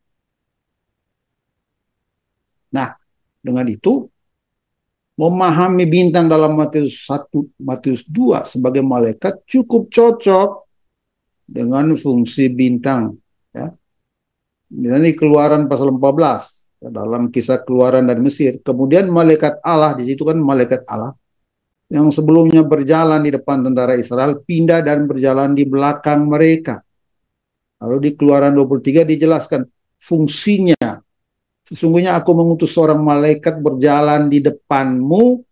Nah, dengan itu, memahami bintang dalam Matius 1, Matius 2 sebagai malaikat cukup cocok dengan fungsi bintang. Ya. Ini Keluaran pasal 14, ya, dalam kisah keluaran dari Mesir. Kemudian malaikat Allah, di situ kan malaikat Allah, yang sebelumnya berjalan di depan tentara Israel, pindah dan berjalan di belakang mereka. Lalu di Keluaran 23 dijelaskan fungsinya. Sesungguhnya aku mengutus seorang malaikat berjalan di depanmu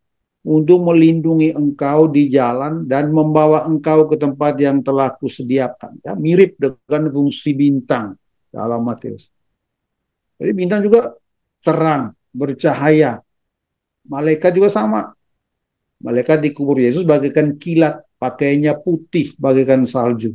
untuk melindungi engkau di jalan dan membawa engkau ke tempat yang telah kusediakan. Ya, mirip dengan fungsi bintang dalam Matius. Jadi bintang juga terang, bercahaya. Malaikat juga sama. Malaikat di kubur Yesus bagaikan kilat, pakainya putih bagaikan salju.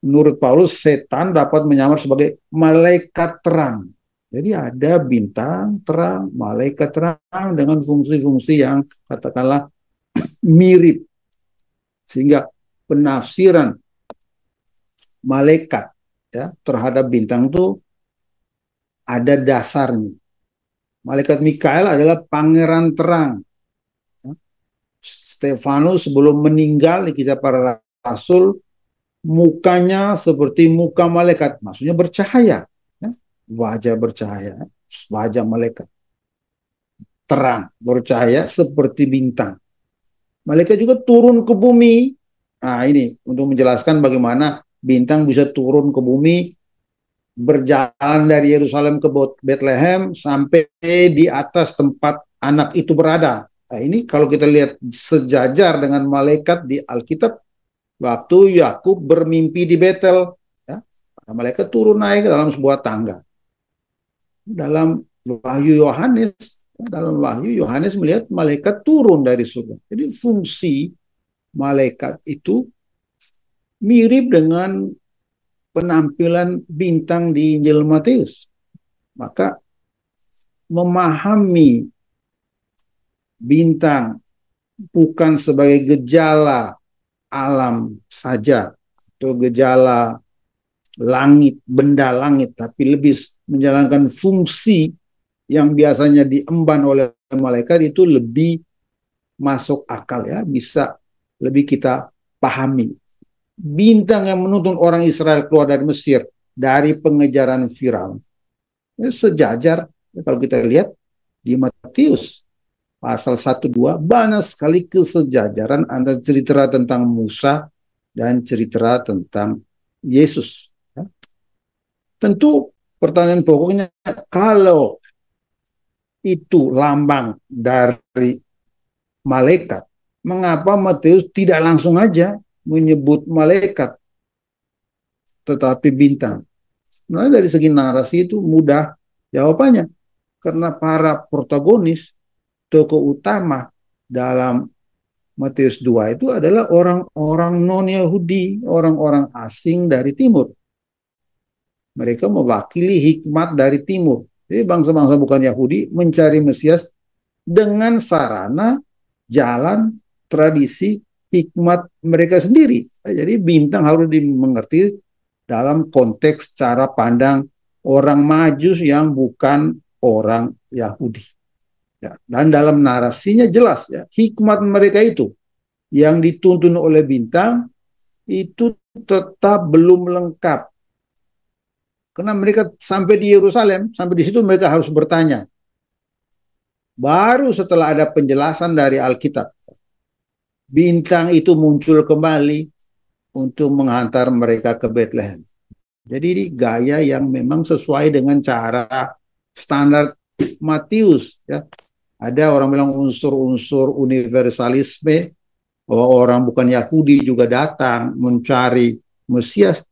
Menurut Paulus, setan dapat menyamar sebagai malaikat terang. Jadi ada bintang terang, malaikat terang dengan fungsi-fungsi yang katakanlah mirip. Sehingga penafsiran malaikat, ya, terhadap bintang itu ada dasarnya. Malaikat Mikael adalah pangeran terang. Stefanus sebelum meninggal di Kisah Para Rasul, mukanya seperti muka malaikat, maksudnya bercahaya, ya. Wajah bercahaya, wajah malaikat terang, bercahaya seperti bintang. Malaikat juga turun ke bumi. Nah, ini untuk menjelaskan bagaimana bintang bisa turun ke bumi, berjalan dari Yerusalem ke Bethlehem sampai di atas tempat anak itu berada. Nah, ini kalau kita lihat sejajar dengan malaikat di Alkitab, waktu Yakub bermimpi di Betel, ya, malaikat turun naik ke dalam sebuah tangga. Dalam Wahyu Yohanes melihat malaikat turun dari surga. Jadi fungsi malaikat itu mirip dengan penampilan bintang di Injil Matius. Maka memahami bintang bukan sebagai gejala alam saja atau gejala langit, benda langit, tapi lebih menjalankan fungsi yang biasanya diemban oleh malaikat, itu lebih masuk akal, ya, bisa lebih kita pahami. Bintang yang menuntun orang Israel keluar dari Mesir dari pengejaran Firaun, ya, sejajar, ya, kalau kita lihat di Matius pasal 1-2 banyak sekali kesejajaran antara cerita tentang Musa dan cerita tentang Yesus. Ya. Tentu pertanyaan pokoknya, kalau itu lambang dari malaikat, mengapa Matius tidak langsung aja menyebut malaikat tetapi bintang? Nah, dari segi narasi itu mudah jawabannya, karena para protagonis tokoh utama dalam Matius 2 itu adalah orang-orang non-Yahudi, orang-orang asing dari timur. Mereka mewakili hikmat dari timur. Jadi bangsa-bangsa bukan Yahudi mencari Mesias dengan sarana, jalan, tradisi, hikmat mereka sendiri. Jadi bintang harus dimengerti dalam konteks cara pandang orang Majus yang bukan orang Yahudi. Ya, dan dalam narasinya jelas ya, hikmat mereka itu yang dituntun oleh bintang itu tetap belum lengkap. Karena mereka sampai di Yerusalem, sampai di situ mereka harus bertanya. Baru setelah ada penjelasan dari Alkitab, bintang itu muncul kembali untuk menghantar mereka ke Bethlehem. Jadi ini gaya yang memang sesuai dengan cara standar Matius. Ya. Ada orang bilang unsur-unsur universalisme, bahwa orang bukan Yahudi juga datang mencari Mesias,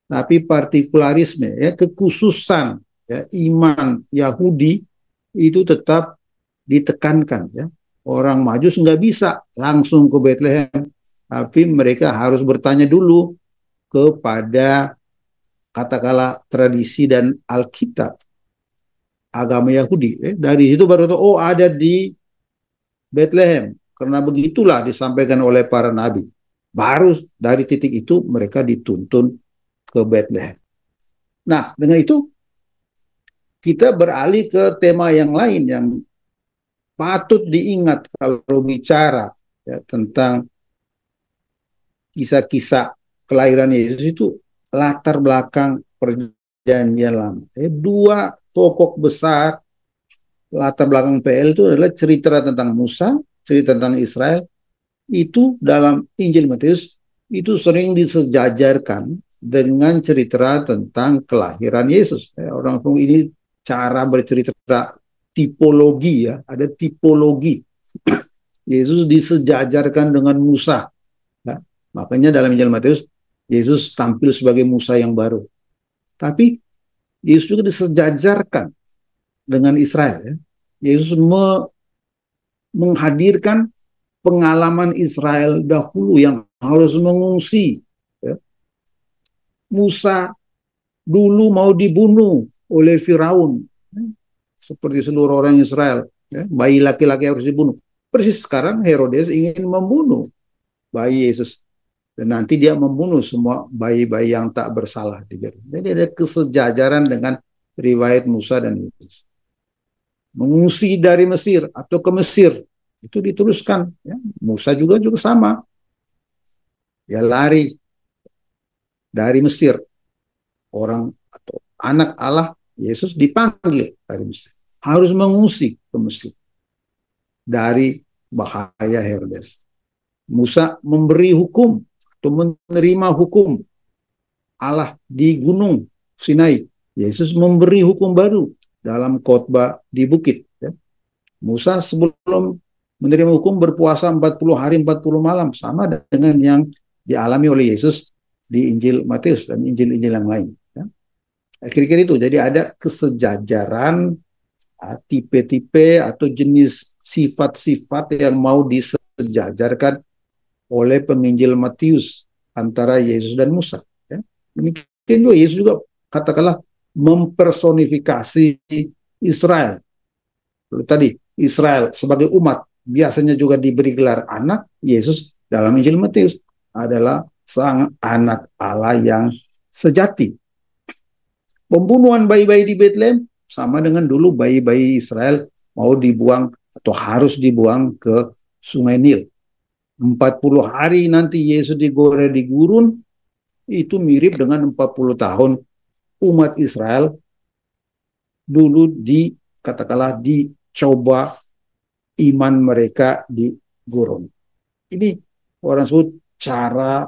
tapi partikularisme, ya, kekhususan ya, iman Yahudi itu tetap ditekankan. Ya. Orang Majus nggak bisa langsung ke Bethlehem, tapi mereka harus bertanya dulu kepada katakanlah tradisi dan Alkitab agama Yahudi. Dari situ baru tahu, oh ada di Bethlehem. Karena begitulah disampaikan oleh para nabi. Baru dari titik itu mereka dituntun ke Bethlehem. Nah, dengan itu kita beralih ke tema yang lain yang patut diingat kalau bicara ya, tentang kisah-kisah kelahiran Yesus itu latar belakang perjanjian lama. Dua pokok besar latar belakang PL itu adalah cerita tentang Musa, cerita tentang Israel. Itu dalam Injil Matius itu sering disejajarkan dengan cerita tentang kelahiran Yesus. Orang ini cara bercerita tipologi ya, ada tipologi. Yesus disejajarkan dengan Musa. Ya. Makanya dalam Injil Matius Yesus tampil sebagai Musa yang baru. Tapi Yesus juga disejajarkan dengan Israel. Ya. Yesus menghadirkan pengalaman Israel dahulu yang harus mengungsi. Ya. Musa dulu mau dibunuh oleh Firaun, ya. Seperti seluruh orang Israel. Ya. Bayi laki-laki harus dibunuh. Persis sekarang Herodes ingin membunuh bayi Yesus. Dan nanti dia membunuh semua bayi-bayi yang tak bersalah. Jadi ada kesejajaran dengan riwayat Musa dan Yesus. Mengungsi dari Mesir atau ke Mesir itu diteruskan. Ya. Musa juga sama. Dia lari dari Mesir. Orang atau anak Allah Yesus dipanggil dari Mesir. Harus mengungsi ke Mesir dari bahaya Herodes. Musa memberi hukum atau menerima hukum Allah di Gunung Sinai. Yesus memberi hukum baru dalam khotbah di bukit. Ya. Musa sebelum menerima hukum berpuasa 40 hari 40 malam. Sama dengan yang dialami oleh Yesus di Injil Matius dan Injil-Injil yang lain. Ya. Kira-kira itu. Jadi ada kesejajaran tipe-tipe atau jenis sifat-sifat yang mau disejajarkan oleh penginjil Matius antara Yesus dan Musa. Ya. Demikian juga Yesus juga katakanlah mempersonifikasi Israel. Lalu tadi Israel sebagai umat biasanya juga diberi gelar anak. Yesus dalam Injil Matius adalah sang anak Allah yang sejati. Pembunuhan bayi-bayi di Bethlehem sama dengan dulu bayi-bayi Israel mau dibuang atau harus dibuang ke Sungai Nil. 40 hari nanti Yesus digoreng di gurun, itu mirip dengan 40 tahun umat Israel dulu katakanlah dicoba iman mereka di gurun. Ini orang sebut cara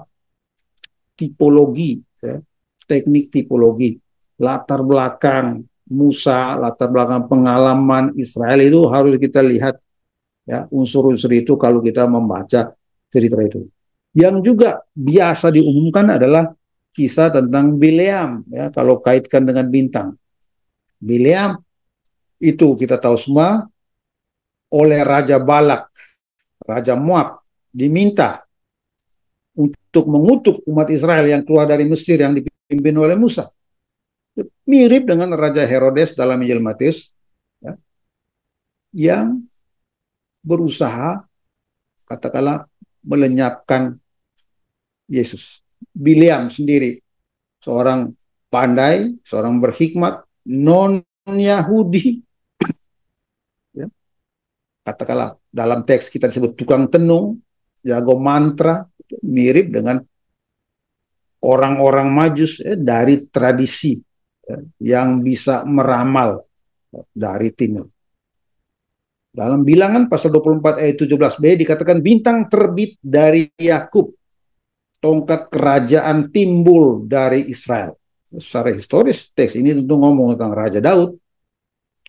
tipologi, ya, teknik tipologi, latar belakang Musa, latar belakang pengalaman Israel itu harus kita lihat ya unsur-unsur itu kalau kita membaca cerita itu. Yang juga biasa diumumkan adalah kisah tentang Bileam ya kalau kaitkan dengan bintang. Bileam itu kita tahu semua oleh Raja Balak, Raja Moab, diminta untuk mengutuk umat Israel yang keluar dari Mesir yang dipimpin oleh Musa. Mirip dengan Raja Herodes dalam Injil Matius, ya, yang berusaha katakanlah melenyapkan Yesus. Bileam sendiri seorang pandai, seorang berhikmat, non-Yahudi, ya, katakanlah dalam teks kita disebut tukang tenung, jago mantra, mirip dengan orang-orang Majus dari tradisi, ya, yang bisa meramal dari timur. Dalam Bilangan pasal 24 ayat 17b dikatakan bintang terbit dari Yakub, tongkat kerajaan timbul dari Israel. Secara historis teks ini tentu ngomong tentang Raja Daud,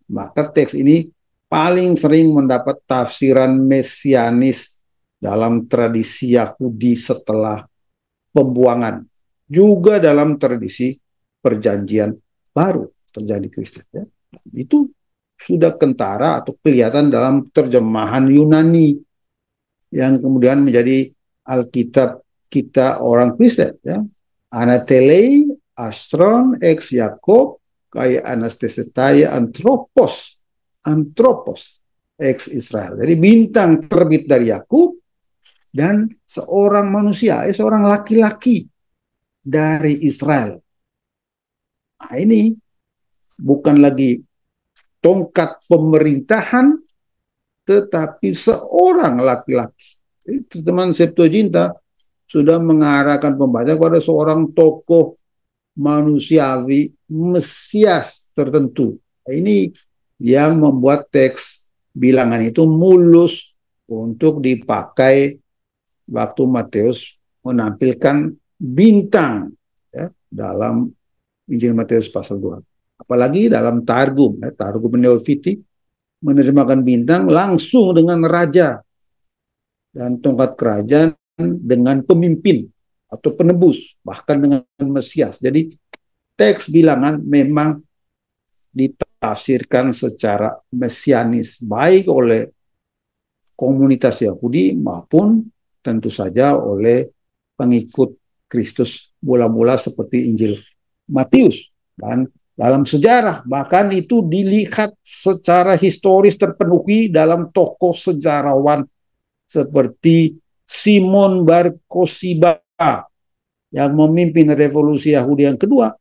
maka teks ini paling sering mendapat tafsiran mesianis dalam tradisi Yahudi setelah pembuangan, juga dalam tradisi perjanjian baru terjadi Kristen. Ya. Itu sudah kentara atau kelihatan dalam terjemahan Yunani yang kemudian menjadi Alkitab kita orang Kristen. Ya. Anatelei, Astron, ex Yakob, kaya Anastasia, Anthropos, ex Israel. Jadi bintang terbit dari Yakub dan seorang manusia, seorang laki-laki dari Israel. Nah, ini bukan lagi tongkat pemerintahan, tetapi seorang laki-laki. Teman Septuaginta sudah mengarahkan pembaca kepada seorang tokoh manusiawi, Mesias tertentu. Ini yang membuat teks Bilangan itu mulus untuk dipakai waktu Matius menampilkan bintang, ya, dalam Injil Matius pasal 2. Apalagi dalam Targum, ya, Targum Neofiti menerjemahkan bintang langsung dengan raja dan tongkat kerajaan dengan pemimpin atau penebus, bahkan dengan Mesias. Jadi teks Bilangan memang ditafsirkan secara mesianis baik oleh komunitas Yahudi maupun tentu saja oleh pengikut Kristus mula-mula seperti Injil Matius. Dan dalam sejarah bahkan itu dilihat secara historis terpenuhi dalam tokoh sejarawan seperti Simon Bar Kokhba yang memimpin revolusi Yahudi yang kedua.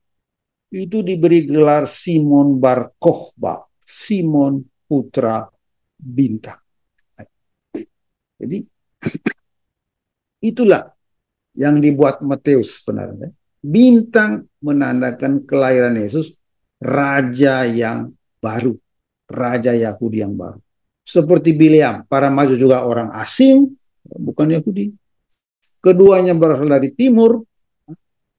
Itu diberi gelar Simon Bar Kokhba, Simon putra bintang. Jadi itulah yang dibuat Matius sebenarnya. Bintang menandakan kelahiran Yesus, raja yang baru, raja Yahudi yang baru. Seperti Bileam, para maju juga orang asing, bukan Yahudi. Keduanya berasal dari timur,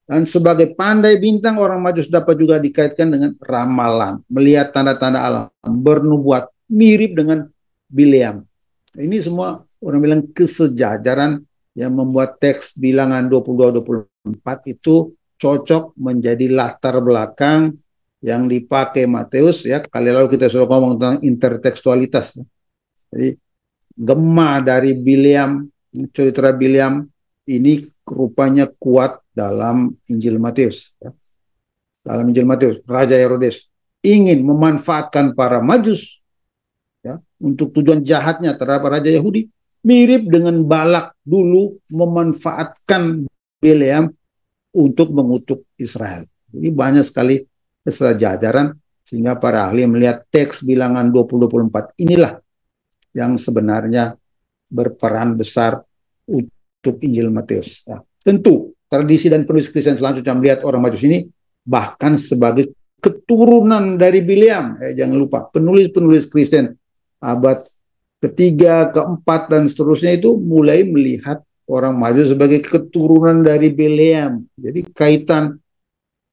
dan sebagai pandai bintang, orang Majus dapat juga dikaitkan dengan ramalan, melihat tanda-tanda alam, bernubuat, mirip dengan Bileam. Ini semua orang bilang kesejajaran yang membuat teks Bilangan 22-24 itu cocok menjadi latar belakang yang dipakai Matius, ya. Kali lalu kita sudah ngomong tentang intertekstualitas. Ya. Jadi gema dari Bileam, cerita Bileam ini rupanya kuat dalam Injil Matius. Ya. Dalam Injil Matius, Raja Herodes ingin memanfaatkan para Majus, ya, untuk tujuan jahatnya terhadap Raja Yahudi. Mirip dengan Balak dulu memanfaatkan Bileam untuk mengutuk Israel. Jadi banyak sekali kesejajaran sehingga para ahli melihat teks Bilangan 20-24 inilah yang sebenarnya berperan besar untuk Injil Matius. Ya. Tentu tradisi dan penulis Kristen selanjutnya melihat orang Majus ini bahkan sebagai keturunan dari Bileam. Jangan lupa penulis-penulis Kristen abad ketiga, keempat, dan seterusnya itu mulai melihat orang Majus sebagai keturunan dari Bileam. Jadi kaitan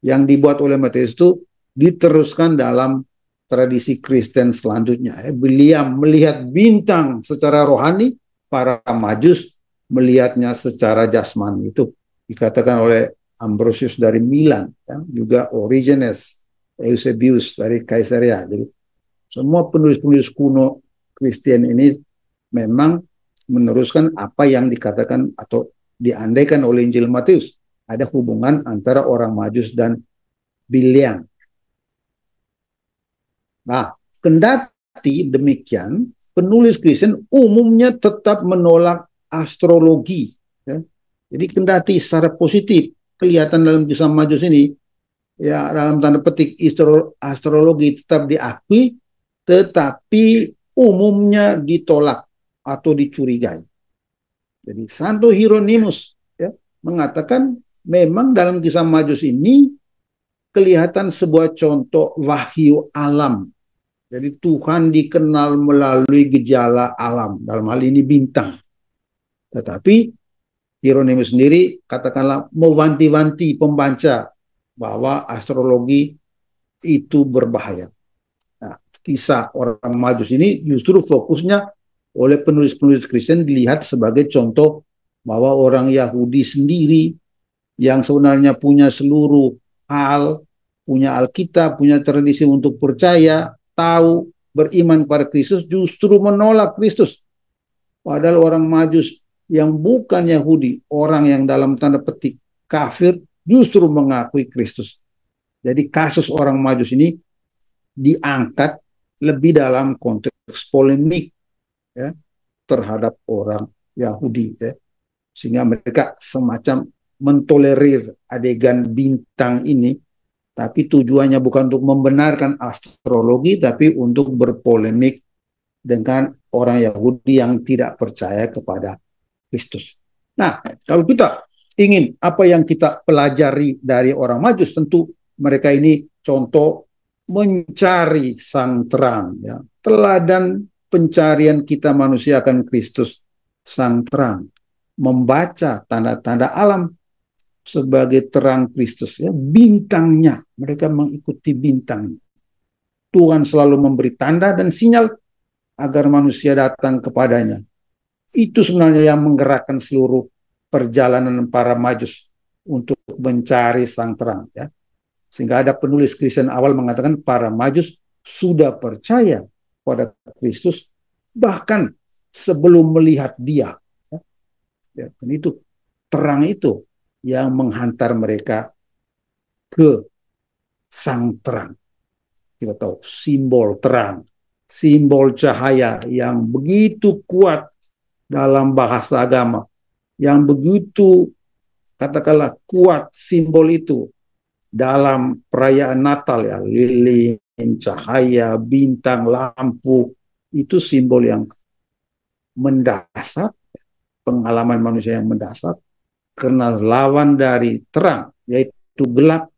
yang dibuat oleh Matius itu diteruskan dalam tradisi Kristen selanjutnya. Bileam melihat bintang secara rohani, para Majus melihatnya secara jasmani. Itu dikatakan oleh Ambrosius dari Milan, ya, juga Origenes, Eusebius dari Kaisarea. Jadi semua penulis-penulis kuno Kristen ini memang meneruskan apa yang dikatakan atau diandaikan oleh Injil Matius. Ada hubungan antara orang Majus dan Bileam. Nah, kendati demikian, penulis Kristen umumnya tetap menolak astrologi. Ya. Jadi kendati secara positif kelihatan dalam kisah Majus ini, ya dalam tanda petik astrologi tetap diakui, tetapi umumnya ditolak atau dicurigai. Jadi Santo Hieronymus ya, mengatakan memang dalam kisah Majus ini kelihatan sebuah contoh wahyu alam. Jadi Tuhan dikenal melalui gejala alam, dalam hal ini bintang. Tetapi Hieronymus sendiri katakanlah mewanti-wanti pembaca bahwa astrologi itu berbahaya. Nah, kisah orang Majus ini justru fokusnya oleh penulis-penulis Kristen dilihat sebagai contoh bahwa orang Yahudi sendiri yang sebenarnya punya seluruh hal, punya Alkitab, punya tradisi untuk percaya, tahu, beriman pada Kristus, justru menolak Kristus. Padahal orang Majus yang bukan Yahudi, orang yang dalam tanda petik kafir, justru mengakui Kristus. Jadi kasus orang Majus ini diangkat lebih dalam konteks polemik ya, terhadap orang Yahudi ya. Sehingga mereka semacam mentolerir adegan bintang ini, tapi tujuannya bukan untuk membenarkan astrologi, tapi untuk berpolemik dengan orang Yahudi yang tidak percaya kepada Kristus. Nah, kalau kita ingin apa yang kita pelajari dari orang Majus, tentu mereka ini contoh mencari sang terang, ya. Teladan pencarian kita manusia akan Kristus sang terang, membaca tanda-tanda alam sebagai terang Kristus, ya. Bintangnya, mereka mengikuti bintangnya. Tuhan selalu memberi tanda dan sinyal agar manusia datang kepadanya. Itu sebenarnya yang menggerakkan seluruh perjalanan para Majus untuk mencari sang terang, ya. Sehingga ada penulis Kristen awal mengatakan para Majus sudah percaya pada Kristus bahkan sebelum melihat Dia. Ya, dan itu terang itu yang menghantar mereka ke sang terang. Kita tahu simbol terang, simbol cahaya yang begitu kuat dalam bahasa agama, yang begitu katakanlah kuat simbol itu dalam perayaan Natal, ya, lilin, cahaya, bintang, lampu, itu simbol yang mendasar, pengalaman manusia yang mendasar, karena lawan dari terang, yaitu gelap,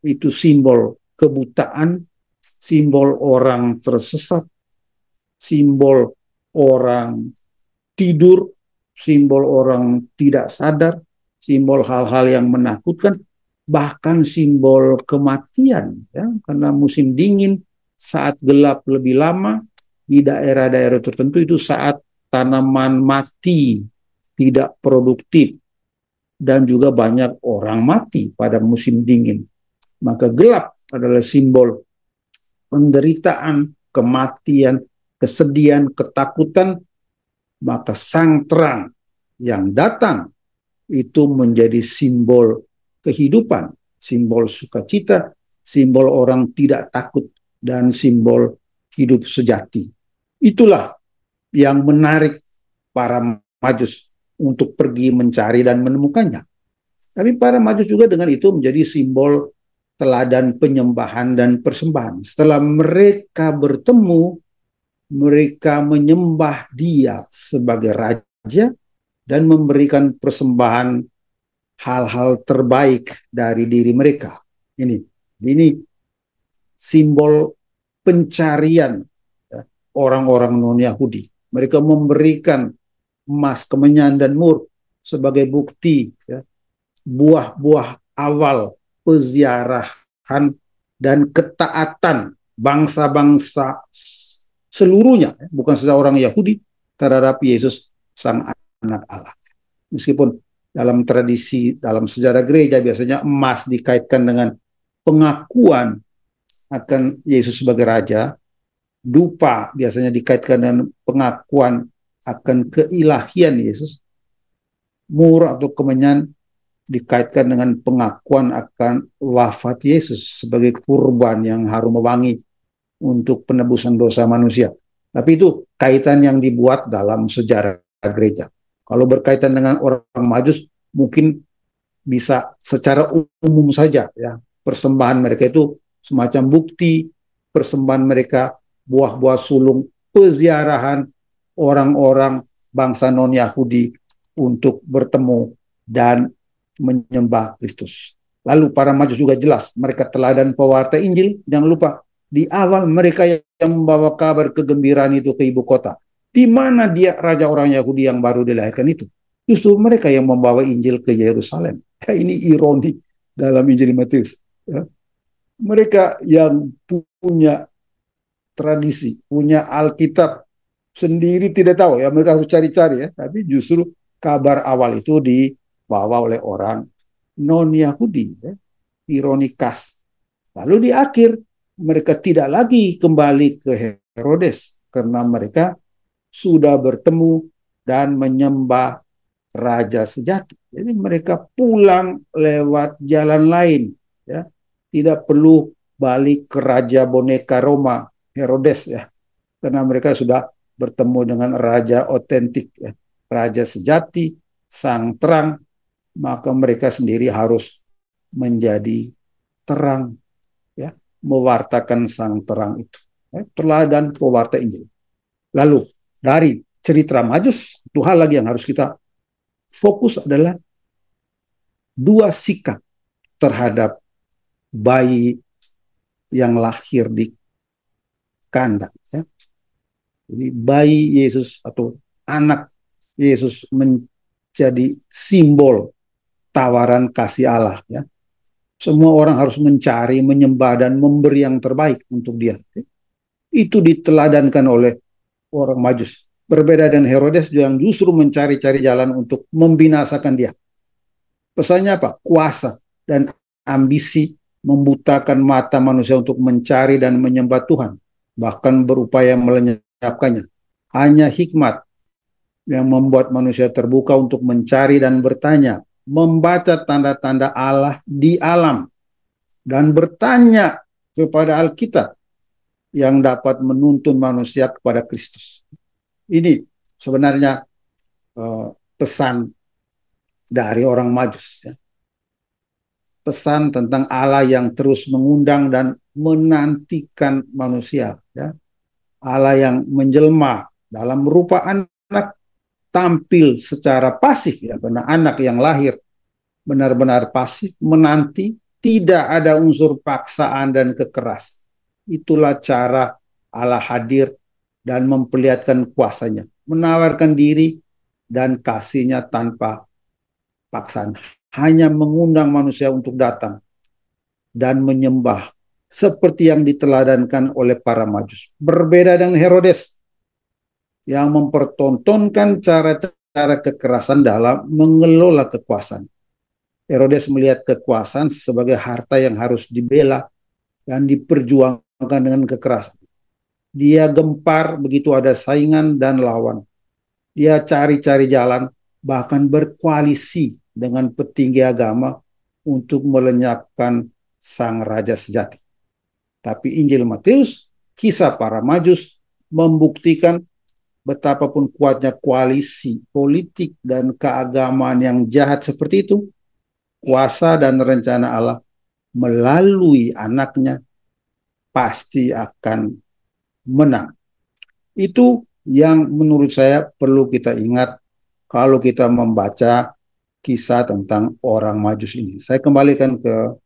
itu simbol kebutaan, simbol orang tersesat, simbol orang tidur, simbol orang tidak sadar, simbol hal-hal yang menakutkan, bahkan simbol kematian, ya, karena musim dingin, saat gelap lebih lama di daerah-daerah tertentu itu saat tanaman mati, tidak produktif, dan juga banyak orang mati pada musim dingin. Maka gelap adalah simbol penderitaan, kematian, kesedihan, ketakutan. Maka sang terang yang datang itu menjadi simbol kehidupan, simbol sukacita, simbol orang tidak takut, dan simbol hidup sejati. Itulah yang menarik para Majus untuk pergi mencari dan menemukannya. Tapi para Majus juga dengan itu menjadi simbol teladan penyembahan dan persembahan. Setelah mereka bertemu, mereka menyembah Dia sebagai Raja dan memberikan persembahan hal-hal terbaik dari diri mereka. Ini simbol pencarian, ya, orang-orang non-Yahudi. Mereka memberikan emas, kemenyan, dan mur sebagai bukti, ya, buah-buah awal peziarahan dan ketaatan bangsa-bangsa seluruhnya, bukan saja orang Yahudi, terhadap Yesus sang anak Allah. Meskipun dalam tradisi, dalam sejarah gereja biasanya emas dikaitkan dengan pengakuan akan Yesus sebagai Raja, dupa biasanya dikaitkan dengan pengakuan akan keilahian Yesus, mur atau kemenyan dikaitkan dengan pengakuan akan wafat Yesus sebagai kurban yang harum wangi untuk penebusan dosa manusia. Tapi itu kaitan yang dibuat dalam sejarah gereja. Kalau berkaitan dengan orang Majus, mungkin bisa secara umum saja ya. Persembahan mereka itu semacam bukti persembahan mereka, buah-buah sulung, peziarahan orang-orang bangsa non-Yahudi untuk bertemu dan menyembah Kristus. Lalu para Majus juga jelas, mereka teladan pewarta Injil. Jangan lupa, di awal mereka yang membawa kabar kegembiraan itu ke ibu kota. Di mana dia raja orang Yahudi yang baru dilahirkan itu? Justru mereka yang membawa Injil ke Yerusalem. Ya, ini ironi dalam Injil Matius. Ya. Mereka yang punya tradisi, punya Alkitab sendiri tidak tahu ya, mereka harus cari-cari ya. Tapi justru kabar awal itu dibawa oleh orang non-Yahudi. Ya. Ironi khas. Lalu di akhir mereka tidak lagi kembali ke Herodes karena mereka sudah bertemu dan menyembah raja sejati. Jadi mereka pulang lewat jalan lain, ya. Tidak perlu balik ke raja boneka Roma, Herodes ya, karena mereka sudah bertemu dengan raja otentik, ya. Raja sejati, sang terang, maka mereka sendiri harus menjadi terang, ya, mewartakan sang terang itu. Ya, teladan pewarta Injil. Lalu dari cerita Majus, satu hal lagi yang harus kita fokus adalah dua sikap terhadap bayi yang lahir di kandang. Ya. Jadi bayi Yesus atau anak Yesus menjadi simbol tawaran kasih Allah. Ya. Semua orang harus mencari, menyembah, dan memberi yang terbaik untuk dia. Itu diteladankan oleh orang Majus. Berbeda dengan Herodes yang justru mencari-cari jalan untuk membinasakan dia. Pesannya apa? Kuasa dan ambisi membutakan mata manusia untuk mencari dan menyembah Tuhan, bahkan berupaya melenyapkannya. Hanya hikmat yang membuat manusia terbuka untuk mencari dan bertanya, membaca tanda-tanda Allah di alam, dan bertanya kepada Alkitab yang dapat menuntun manusia kepada Kristus. Ini sebenarnya pesan dari orang Majus. Ya. Pesan tentang Allah yang terus mengundang dan menantikan manusia. Ya. Allah yang menjelma dalam rupa anak, tampil secara pasif, ya, karena anak yang lahir benar-benar pasif, menanti, tidak ada unsur paksaan dan kekerasan. Itulah cara Allah hadir dan memperlihatkan kuasanya, menawarkan diri dan kasihnya tanpa paksaan. Hanya mengundang manusia untuk datang dan menyembah seperti yang diteladankan oleh para Majus. Berbeda dengan Herodes yang mempertontonkan cara-cara kekerasan dalam mengelola kekuasaan. Herodes melihat kekuasaan sebagai harta yang harus dibela dan diperjuangkan dengan kekerasan. Dia gempar begitu ada saingan dan lawan. Dia cari-cari jalan, bahkan berkoalisi dengan petinggi agama untuk melenyapkan sang raja sejati. Tapi Injil Matius, kisah para Majus, membuktikan betapapun kuatnya koalisi politik dan keagamaan yang jahat seperti itu, kuasa dan rencana Allah melalui anaknya pasti akan menang. Itu yang menurut saya perlu kita ingat kalau kita membaca kisah tentang orang Majus ini. Saya kembalikan ke